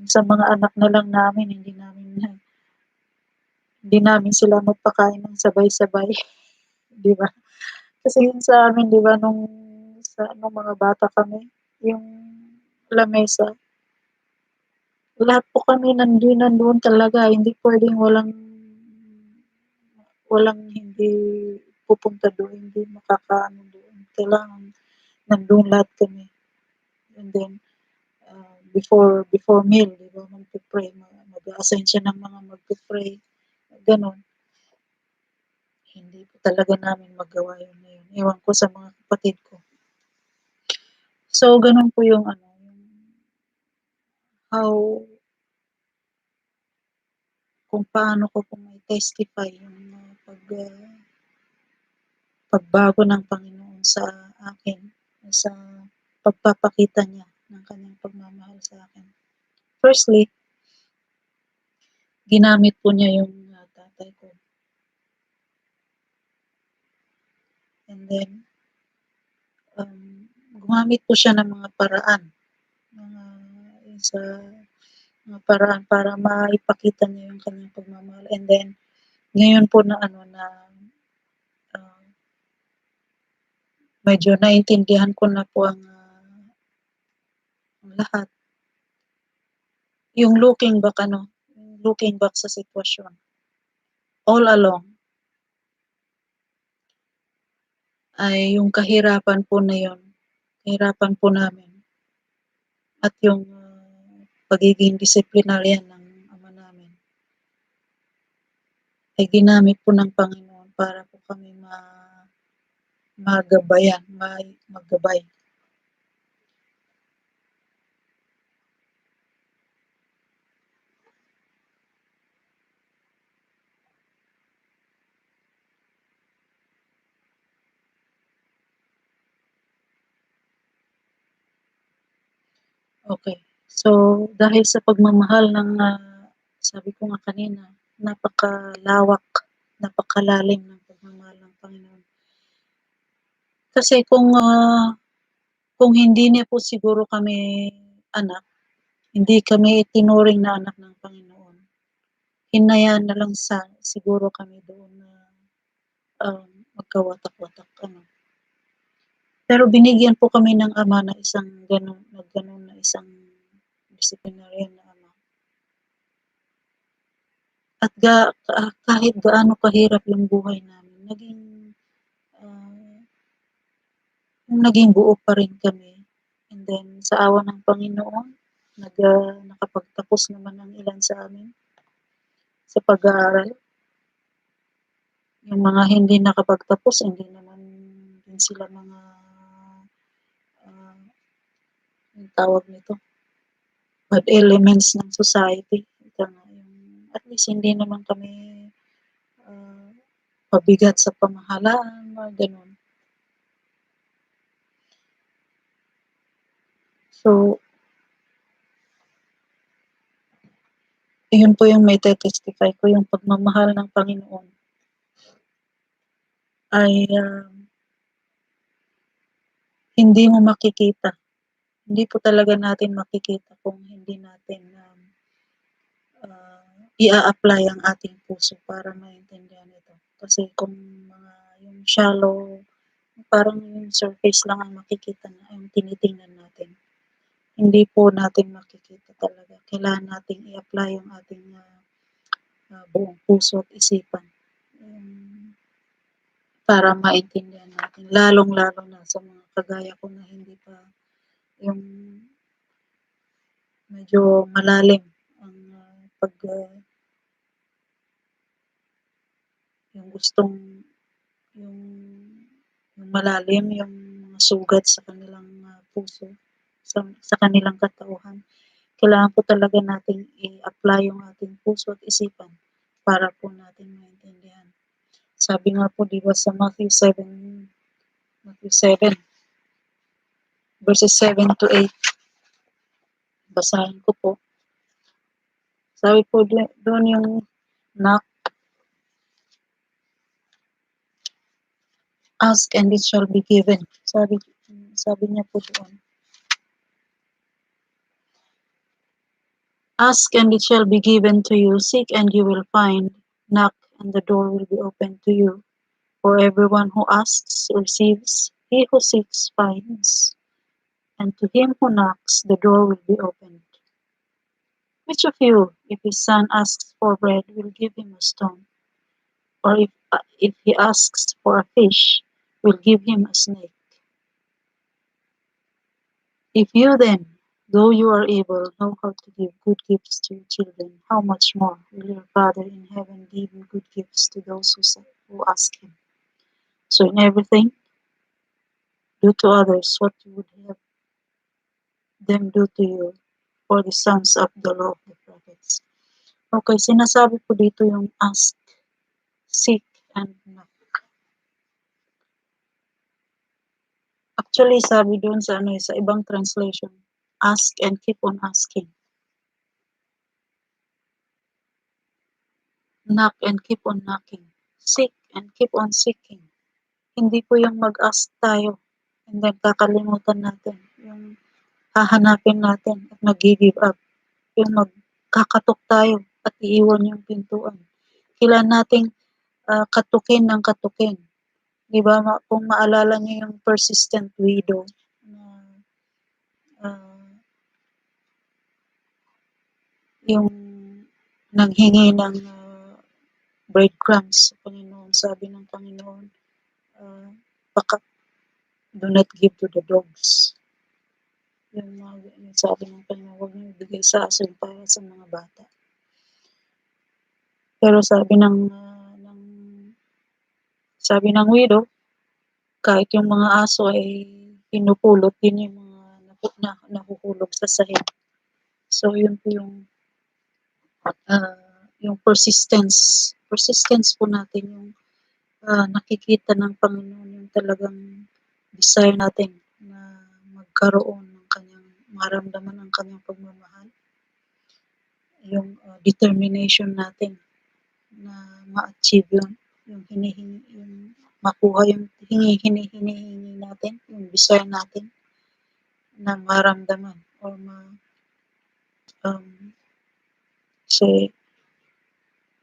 Sa mga anak na lang namin, hindi namin sila magpakain ng sabay-sabay, di ba? Kasi yun sa amin, di ba, nung mga bata kami, yung lamesa, lahat po kami nandoon talaga, hindi pwedeng walang hindi pupunta doon, hindi makakaano doon. Kailangan nandun lahat kami. And then, before meal, di ba, magpipray, mag-assign siya ng mga magpipray, ganon. Hindi po talaga namin magawa yun ngayon. Ewan ko sa mga kapatid ko. So, ganun po yung ano, yung how kung paano ko po mai-testify yung pagbago ng Panginoon sa akin, sa pagpapakita niya ng kanyang pagmamahal sa akin. Firstly, ginamit po niya yung tatay ko. And then, gumamit po siya ng mga paraan, mga sa mga paraan para maipakita niya yung kanyang pagmamahal. And then, ngayon po na ano na uh, medyo naintindihan ko na po ang lahat. Yung looking back sa sitwasyon. All along ay yung kahirapan po na yun, kahirapan po namin at yung pagiging disciplinarian ng ama namin ay ginamit po ng Panginoon para po kami maggabay. Okay. So, dahil sa pagmamahal ng, sabi ko nga kanina, napakalawak, napakalalim ng pagmamahal ng Panginoon. Kasi kung hindi niya po siguro kami anak, hindi kami itinuring na anak ng Panginoon, hinayaan na lang siguro kami doon na magkawatak-watak. Ano. Pero binigyan po kami ng ama na isang ganun na isang disciplinarian na ama. At kahit gaano kahirap yung buhay namin, uh, naging buo pa rin kami. And then, sa awa ng Panginoon, nakapagtapos naman ang ilan sa amin sa pag-aaral. Yung mga hindi nakapagtapos, hindi naman din sila mga, yung tawag nito, bad elements ng society. At least hindi naman kami uh, pabigat sa pamahalaan, mga ganun. So, yun po yung may testify ko, yung pagmamahal ng Panginoon ay hindi mo makikita. Hindi po talaga natin makikita kung hindi natin i-apply ang ating puso para maintindihan ito. Kasi kung yung shallow, parang yung surface lang ang makikita na yung tinitingnan natin. Hindi po natin makikita talaga. Kailangan natin i-apply yung ating buong puso at isipan. Para maintindihan natin. Lalong-lalo na sa mga kagaya ko na hindi pa yung medyo malalim ang yung gustong yung, yung malalim yung mga sugat sa kanilang puso, sa kanilang katauhan. Kailangan po talaga natin i-apply yung ating puso at isipan para po natin maintindihan. Sabi nga po diba sa Matthew 7 verses 7 to 8. Basahin ko po. Sabi po doon yung knock, ask and it shall be given. Sabi niya po doon. Ask and it shall be given to you. Seek and you will find. Knock and the door will be opened to you. For everyone who asks receives. He who seeks finds. And to him who knocks, the door will be opened. Which of you, if his son asks for bread, will give him a stone? Or if he asks for a fish, will give him a snake? If you then, though you are able, know how to give good gifts to your children, how much more will your Father in heaven give you good gifts to those who ask him? So in everything, do to others what you would have them do to you for the sons of the law of the prophets. Okay, sinasabi po dito yung ask, seek, and knock. Actually, sabi doon sa sa ibang translation, ask and keep on asking. Knock and keep on knocking. Seek and keep on seeking. Hindi po yung mag-ask tayo and then kakalimutan natin. Yung hahanapin natin at mag-give up. Yung magkakatok tayo at iiwan yung pintuan. Kailan nating katukin ng katukin. Di ba? Kung maalala niyo yung persistent widow na ah, yung nanghingi ng breadcrumbs sa Panginoon. Sabi ng Panginoon, uh, baka do not give to the dogs. Yung sabi ng Panginoon, huwag niyo ibigay sa aso para sa mga bata. Pero sabi ng widow, kahit yung mga aso ay pinupulot din yung mga nahuhulog sa sahig. So yun po yung persistence. Persistence po natin yung nakikita ng Panginoon yung talagang desire natin na magkaroon ng kanyang maramdaman ang kanyang pagmamahal. Yung determination natin na ma-achieve yung hinihingi, yung makuha yung hinihingi natin, yung desire natin na maramdaman or um, say,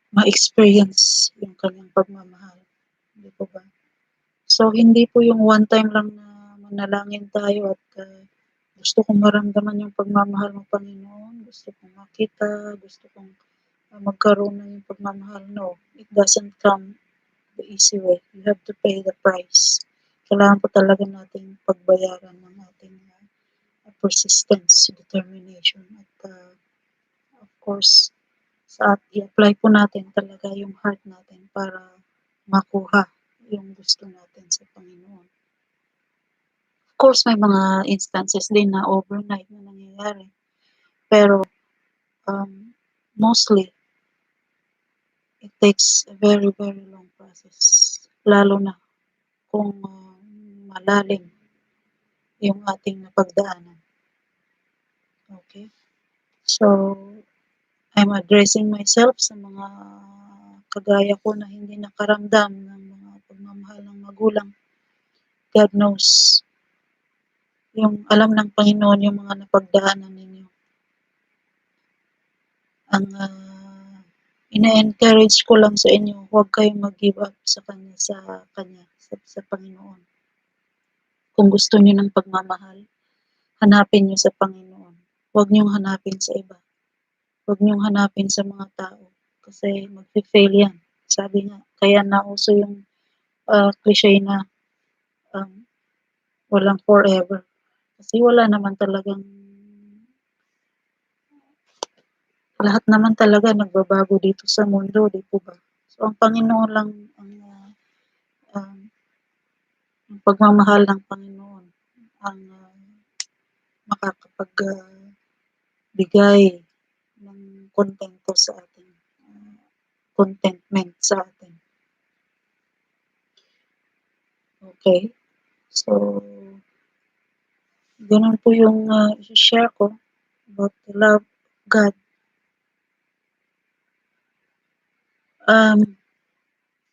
ma-experience yung kanyang pagmamahal. Hindi po ba? So, hindi po yung one time lang na manalangin tayo at gusto kong maramdaman yung pagmamahal ng Panginoon, gusto kong makita, gusto kong magkaroon ng yung pagmamahal. No, it doesn't come the easy way. You have to pay the price. Kailangan po talaga nating pagbayaran ng ating persistence, determination, at of course, i-apply po natin talaga yung heart natin para makuha yung gusto natin sa Panginoon. Of course, may mga instances din na overnight na nangyayari. Pero mostly, it takes a very, very long process. Lalo na kung malalim yung ating napagdaanan. Okay? So, I'm addressing myself sa mga kagaya ko na hindi nakaramdam ng mga pagmamahal ng magulang. God knows. Yung alam ng Panginoon yung mga napagdaanan ninyo. Ang ina-encourage ko lang sa inyo, huwag kayong mag-give up sa Kanya, sa Panginoon. Kung gusto niyo ng pagmamahal, hanapin niyo sa Panginoon. Huwag niyong hanapin sa iba. Huwag niyong hanapin sa mga tao. Kasi mag-fail yan. Sabi nga, kaya nauso yung cliche na um, walang forever. Kasi wala naman talagang lahat naman talaga nagbabago dito sa mundo, di po ba? So, ang Panginoon lang ang pagmamahal ng Panginoon ang makakapagbigay ng kontento sa atin, contentment sa atin. Okay? So, ganun po yung i-share ko about the love of God.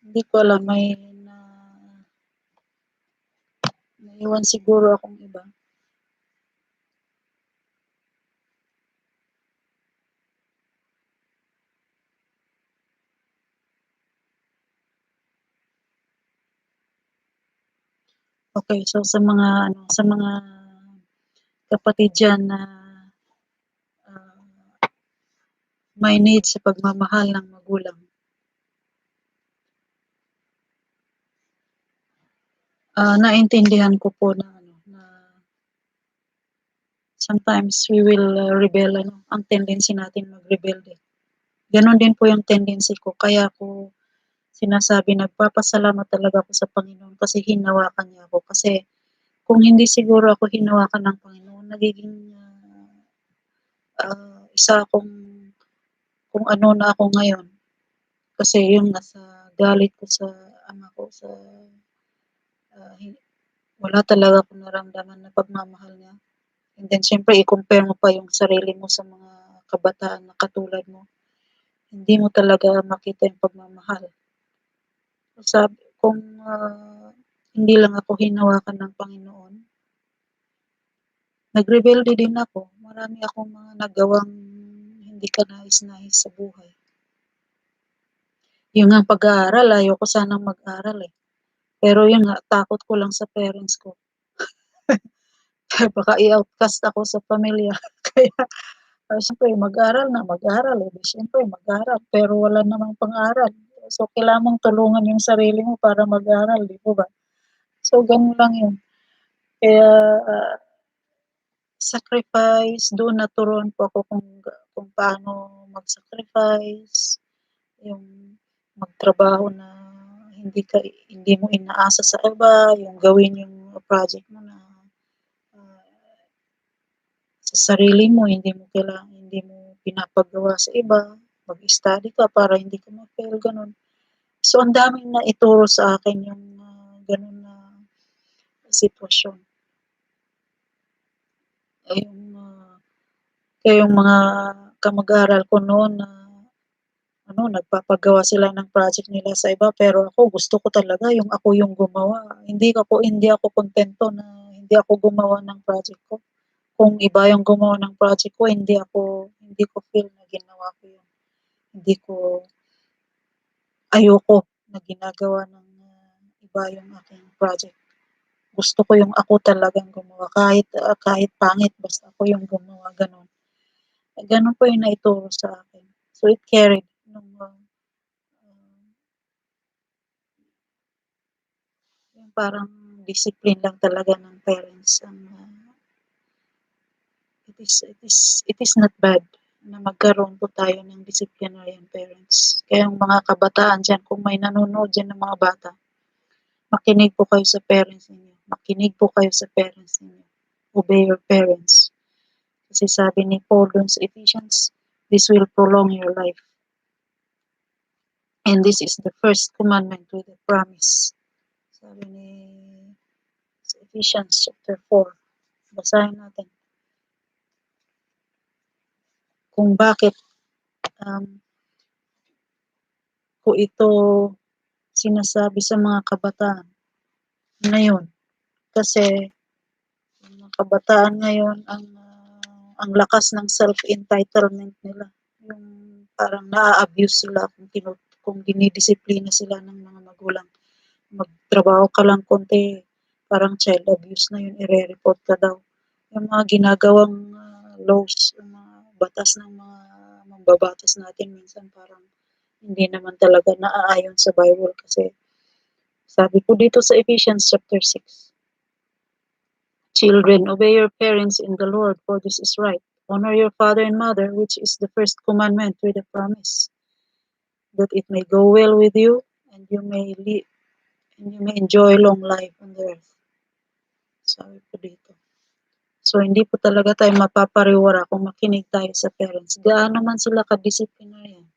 Hindi ko alam, naiwan siguro akong iba. Okay, so sa mga kapatid diyan na may need sa pagmamahal ng magulang. Naintindihan ko po na sometimes we will rebel, ang tendency natin mag-rebelde. Ganon din po yung tendency ko. Kaya ko sinasabi, nagpapasalamat talaga ako sa Panginoon kasi hinawakan niya ako. Kasi kung hindi siguro ako hinawakan ng Panginoon, nagiging isa akong kung ano na ako ngayon. Kasi yung nasa galit ko sa ama ko sa hin wala talaga akong naramdaman na pagmamahal niya. And then siyempre i-compare mo pa yung sarili mo sa mga kabataan na katulad mo, hindi mo talaga makita yung pagmamahal. Sabi kung, hindi lang ako hinawakan ng Panginoon, nagrebelde din ako. Marami akong mga nagawang hindi kanais-nais sa buhay. Yung ngang pag-aaral, ayoko sanang mag-aral, eh. Pero yun nga, takot ko lang sa parents ko. Baka i-outcast ako sa pamilya. Kaya siyempre mag-aral, eh, di siyempre mag-aral, pero wala namang pang-aral. So, kailangan mong tulungan yung sarili mo para mag-aral, di po ba? So, ganun lang yun. Kaya, sacrifice, doon naturuan po ako kung paano mag-sacrifice, yung magtrabaho na hindi mo inaasa sa iba, yung gawin yung project mo na ah, sa sarili mo, hindi mo pinapagawa sa iba, mag-study ka para hindi ka ma-fail, ganun. So, ang daming naituro sa akin yung ganun na sitwasyon. Ay, kaya yung mga kamag-aral ko noon na nagpapagawa sila ng project nila sa iba, pero ako gusto ko talaga yung ako yung gumawa. Hindi ako kuntento na hindi ako gumawa ng project ko. Kung iba yung gumawa ng project ko, hindi ko feel na ginawa ko yun. Hindi ko ayoko na ginagawa ng iba yung aking project. Gusto ko yung ako talagang gumawa kahit pangit basta ako yung gumawa, gano'n. Gano'n po yung naituro sa akin. So, it carried nung, yung parang discipline lang talaga ng parents ang, it is not bad na magkaroon po tayo ng disciplinarian parents. Kaya yung mga kabataan diyan, kung may nanonood diyan ng mga bata, makinig po kayo sa parents ninyo. Makinig po kayo sa parents ninyo. Obey your parents. Kasi sabi ni Paul dun sa Ephesians, this will prolong your life. And this is the first commandment with a promise. Sabi ni sa Ephesians chapter 4. Basahin natin kung bakit um, ko ito sinasabi sa mga kabataan ngayon. Kasi yung mga kabataan ngayon ang lakas ng self-entitlement nila. Yung parang naa-abuse sila kung dinidisiplina sila ng mga magulang. Magtrabaho ka lang konti, parang child abuse na yun, ire-report ka daw. Yung mga ginagawang laws, yung mga batas ng mga mambabatas natin minsan parang hindi naman talaga naaayon sa Bible kasi sabi po dito sa Ephesians chapter 6, children, obey your parents in the Lord, for this is right. Honor your father and mother, which is the first commandment with a promise, that it may go well with you and you may enjoy long life on the earth. Sabi po dito. So, hindi po talaga tayo mapapariwara kung makinig tayo sa parents. Gaano man sila kadisiplinaryan.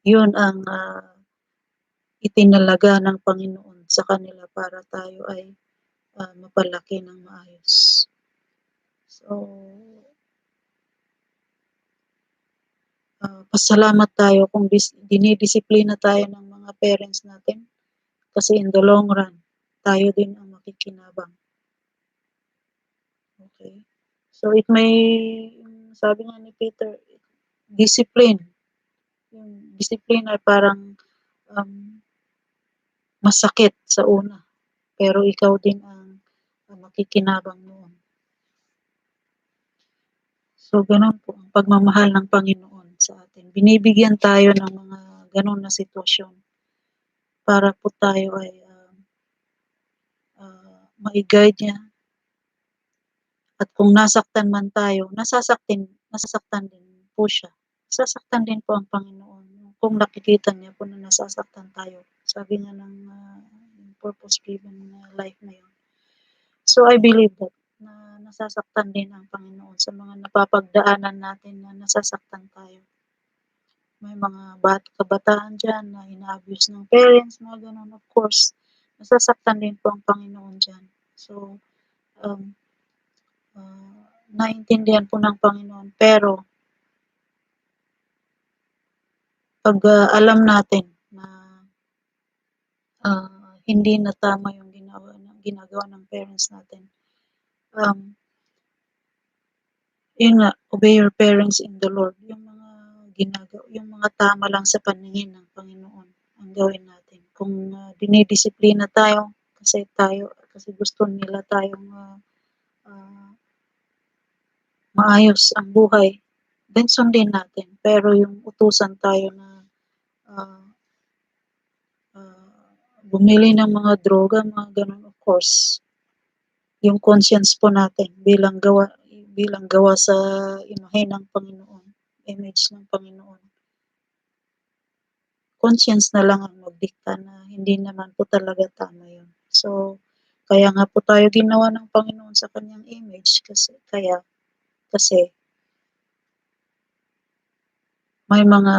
Yun ang itinalaga ng Panginoon sa kanila para tayo ay mapalaki ng maayos. So, pasalamat tayo kung dinidisiplina tayo ng mga parents natin kasi in the long run, tayo din ang makikinabang. Okay? So, sabi nga ni Peter, discipline. Yung discipline ay parang um, masakit sa una, pero ikaw din ang makikinabang noon. So, ganun po ang pagmamahal ng Panginoon sa atin. Binibigyan tayo ng mga ganun na sitwasyon para po tayo ay ma-guide niya. At kung nasaktan man tayo, nasasaktan din po siya. Nasasaktan din po ang Panginoon. Kung nakikita niya po na nasasaktan tayo. Sabi nga ng purpose-driven life na yun. So, I believe that na nasasaktan din ang Panginoon sa mga napapagdaanan natin na nasasaktan tayo. May mga kabataan diyan na ina-abuse ng parents, mga gano'n. Of course, nasasaktan din po ang Panginoon diyan. So, um, naintindihan po ng Panginoon. Pero, pag alam natin na hindi na tama yung ginagawa ng parents natin, yun nga, obey your parents in the Lord. Yung mga tama lang sa paningin ng Panginoon ang gawin natin. Kung dinidisiplina tayo kasi gusto nila tayong maayos ang buhay, then sundin natin. Pero yung utusan tayo na uh, bumili ng mga droga, mga ganun, of course, yung conscience po natin bilang gawa sa imahe ng Panginoon, image ng Panginoon. Conscience na lang ang magdikta na hindi naman po talaga tama yun. So, kaya nga po tayo ginawa ng Panginoon sa kanyang image kasi may mga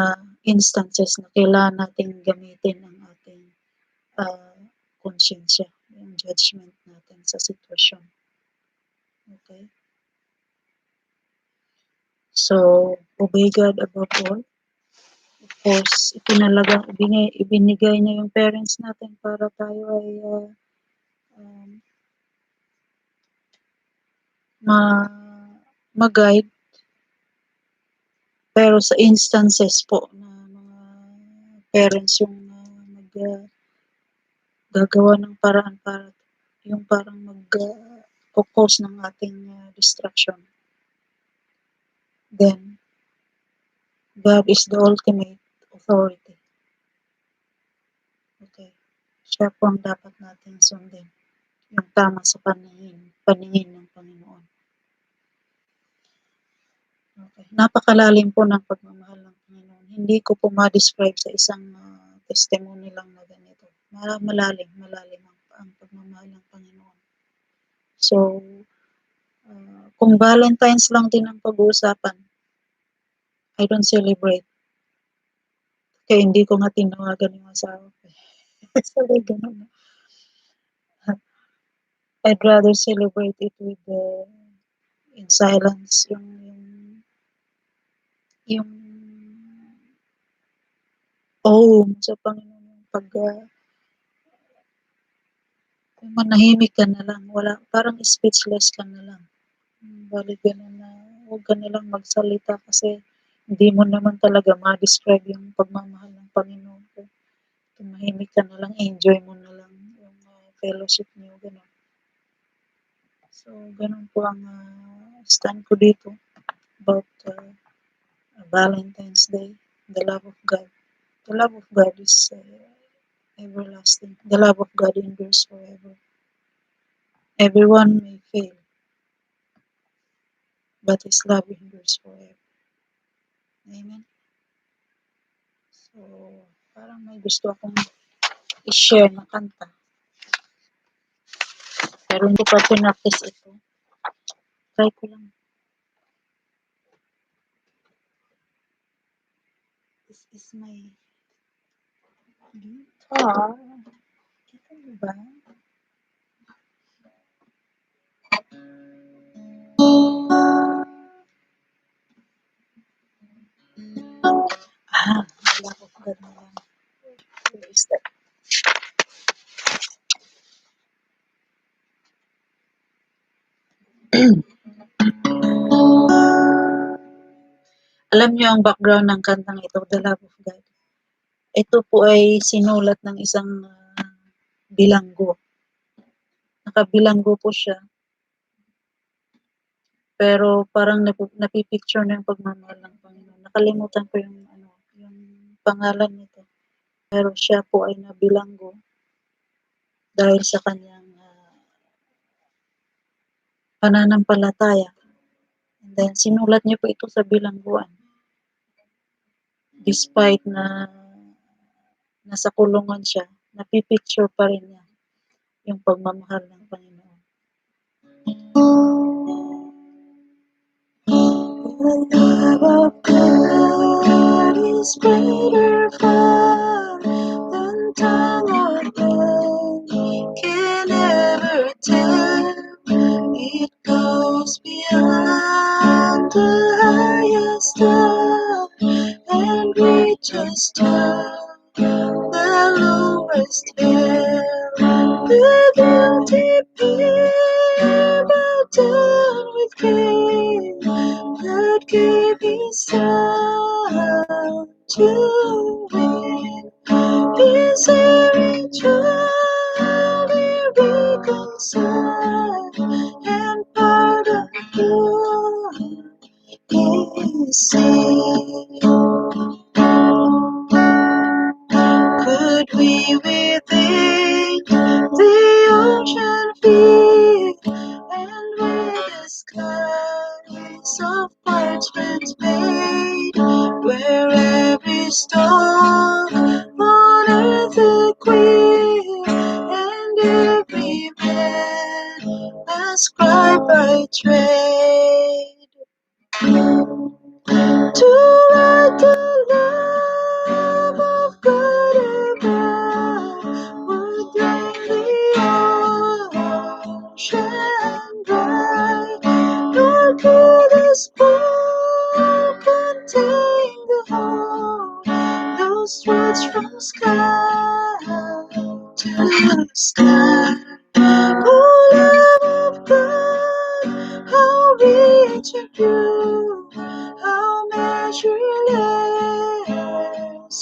instances na kailangan nating gamitin ang ating konsyensya, yung judgment natin sa sitwasyon. Okay? So, obey God above all. Of course, ibinigay niya yung parents natin para tayo ay mag-guide. Pero sa instances po na mga parents yung gagawa ng paraan para yung parang cause ng ating distraction, then God is the ultimate authority. Okay. Siya po ang dapat natin sundin. Yung tama sa paningin ng Panginoon. Okay. Napakalalim po ng pagmamahal ng Panginoon. Hindi ko po ma-describe sa isang testimony lang na ganito. Malalim ang pagmamahal ng Panginoon. So, kung Valentine's lang din ang pag-uusapan, I don't celebrate. Kaya hindi ko nga tinawagan yung asawa ko. Sorry, ganun. I'd rather celebrate it with in silence, yung sa Panginoon, yung manahimik ka na lang, parang speechless ka na lang. Bali ganun na, huwag ka na lang magsalita kasi hindi mo naman talaga ma-describe yung pagmamahal ng Panginoon ko. Tumahimik ka na lang, enjoy mo na lang yung fellowship niyo, ganun. So, ganun po ang stand ko dito about Valentine's Day, the love of God. The love of God is everlasting. The love of God endures forever. Everyone may fail, but His love endures forever. Amen? So, parang may gusto akong i-share na kanta. Pero hindi pa pinaktis ito. Try ko lang. This is my guitar. Kita mo ba? Wala ko agad na lang. Where is that? Alam niyo ang background ng kantang ito, The Love of God. Ito po ay sinulat ng isang bilanggo. Nakabilanggo po siya. Pero parang napipicture na yung pagmamahal ng Panginoon. Nakalimutan ko yung pangalan nito. Pero siya po ay nabilanggo dahil sa kanyang pananampalataya. And then sinulat niya po ito sa bilangguan. Despite na nasa kulungan siya, napipicture pa rin niya yung pagmamahal ng Panginoon. The love of God is greater far than tongue or pen can ever tell. It goes beyond the highest star and reaches to the lowest hell. The guilty pair bowed down with grief. God gave His Son to win. His very child He reconciled and pardoned His sin. Could we within the ocean feel, and with the skies of parchment made, where every storm on earth a queen, and every man a scribe by trade, to write the love of God above would drain the ocean dry, nor could this book contain the whole, those words from sky to sky. Oh, love of God, how rich and pure, how measureless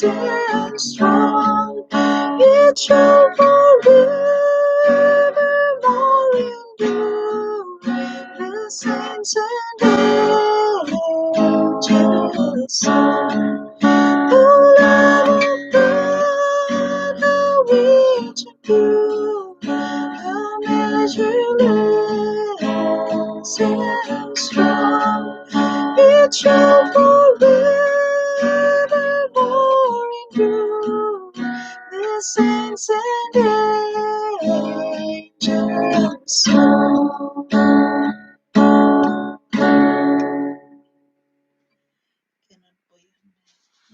and strong, it shall forevermore endure. The saints and angels sing. Oh, love of God, how rich and pure, how measureless and strong, it shall forevermore endure. The saints and angels song.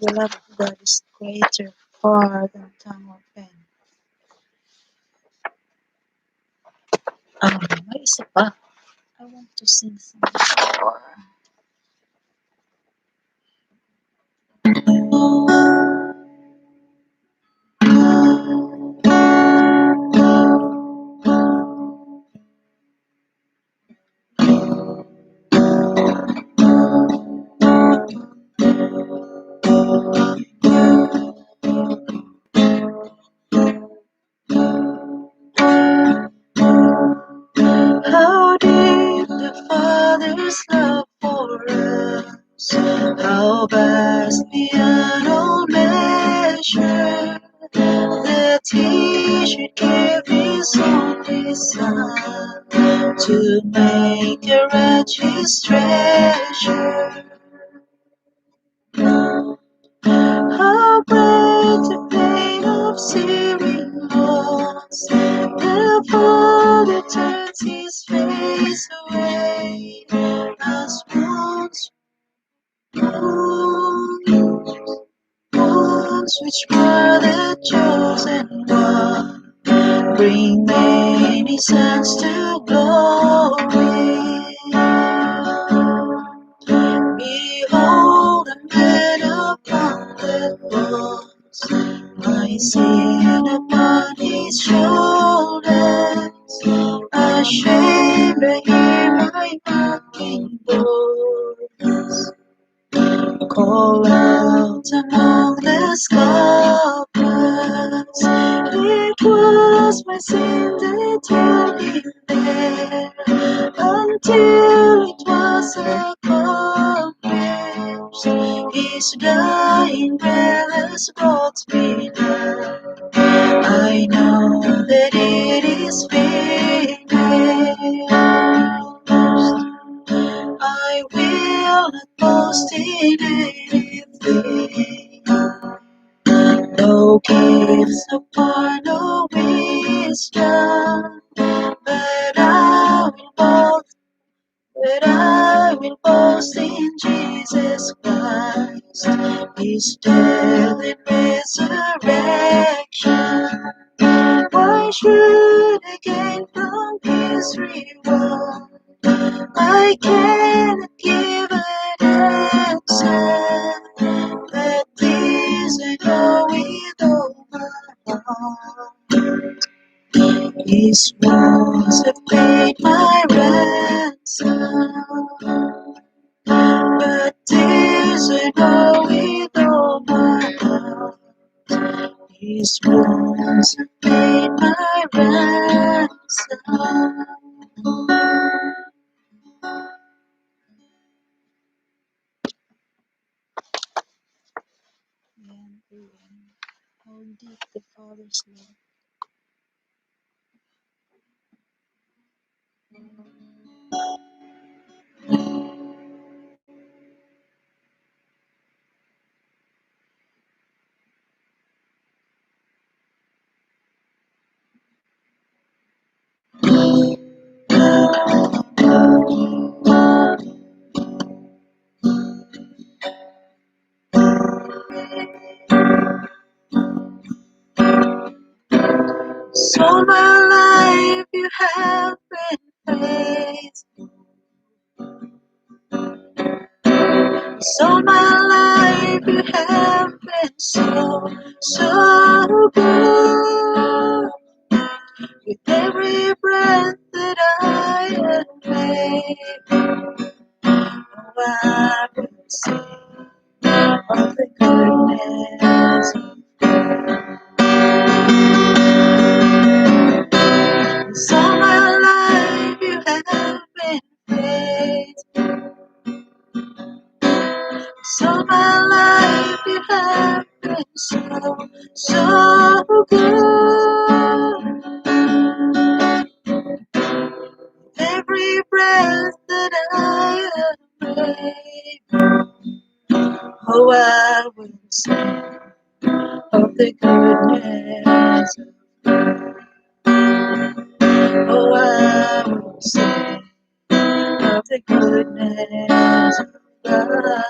The love of God is greater far than tongue or pen. May isa pa. I want to sing something more. How deep the Father's love for us, how vast beyond all measure, that He should give His only Son to make a wretch His treasure. How great the pain of seeing lost, the Father turns His face away, as wounds which were the chosen one, bring many sons to glory. Behold, the man upon the cross, my sin upon His shoulders, ashamed to hear my mocking voice call out among the scoffers. It was my sin that held Him there, until it was accomplished. His dying breath has brought me down. I know that it is finished. I will not boast in anything, no gifts, no power, no wisdom, but I will boast in Jesus Christ, His death and resurrection. Why should I gain from His reward? I cannot give an answer, but this I know with all my heart. His wounds have paid my ransom, but this I know with all my heart. His wounds have paid my ransom. How deep the Father's love. So my life you have been faithful. So my life you have been so good. With every breath that I have made, oh, I will sing of the goodness of God. So my life you have been faithful. So my life you have been so good. Every breath that I have made, oh, I will sing of the goodness of God. Oh, I will sing of the goodness of God.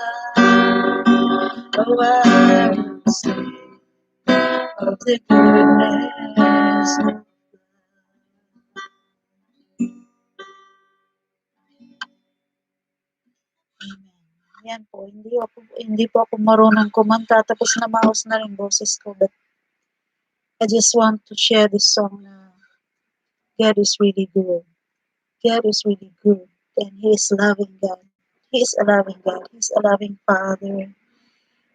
Oh, I will sing of the goodness of God. Yan po, hindi po ako marunong kumanta, tapos namaos na rin boses ko, but I just want to share this song na God is really good. God is really good, and He is loving God. He is a loving God. He is a loving Father.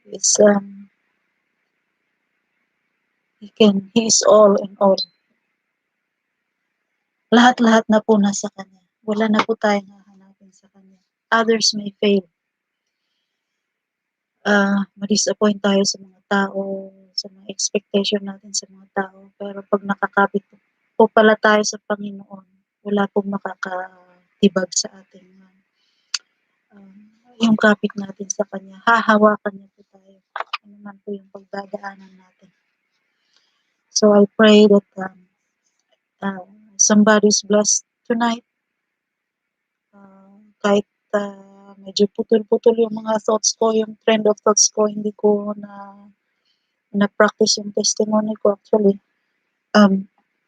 It's He is all in all. Lahat-lahat na po nasa Kanya. Wala na po tayong hahanapin sa Kanya. Others may fail. Ma-disappoint tayo sa mga tao, sa mga expectation natin sa mga tao. Pero pag nakakapit po pala tayo sa Panginoon, wala pong makakatibag sa ating yung kapit natin sa Kanya. Hahawakan niya po tayo. Ano man po yung pagdadaanan natin. So I pray that somebody's blessed tonight. Kahit medyo putol-putol yung mga thoughts ko, yung trend of thoughts ko, hindi ko na-practice yung testimony ko actually.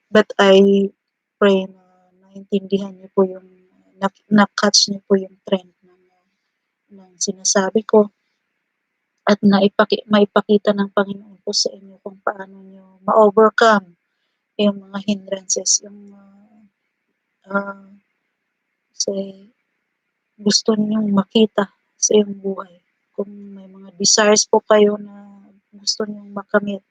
But I pray na naintindihan niyo po yung, na-catch niyo po yung trend ng sinasabi ko at maipakita ng Panginoon po sa inyo kung paano niyo ma-overcome yung mga hindrances, yung say, gusto niyong makita sa iyong buhay. Kung may mga desires po kayo na gusto niyong makamit,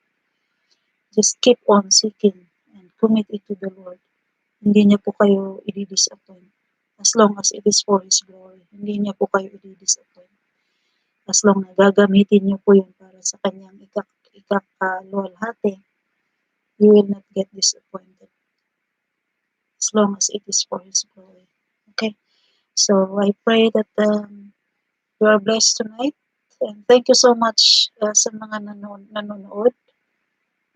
just keep on seeking and commit it to the Lord. Hindi niya po kayo i-disappoint. As long as it is for His glory, hindi niya po kayo i-disappoint. As long na gagamitin niyo po yun para sa kanyang ikaluwalhati, you will not get disappointed. As long as it is for His glory. Okay? So, I pray that you are blessed tonight. And thank you so much sa mga nanonood.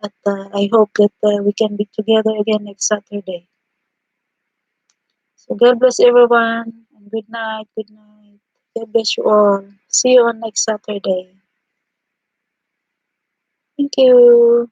At I hope that we can be together again next Saturday. So, God bless everyone. And good night. Good night. God bless you all. See you on next Saturday. Thank you.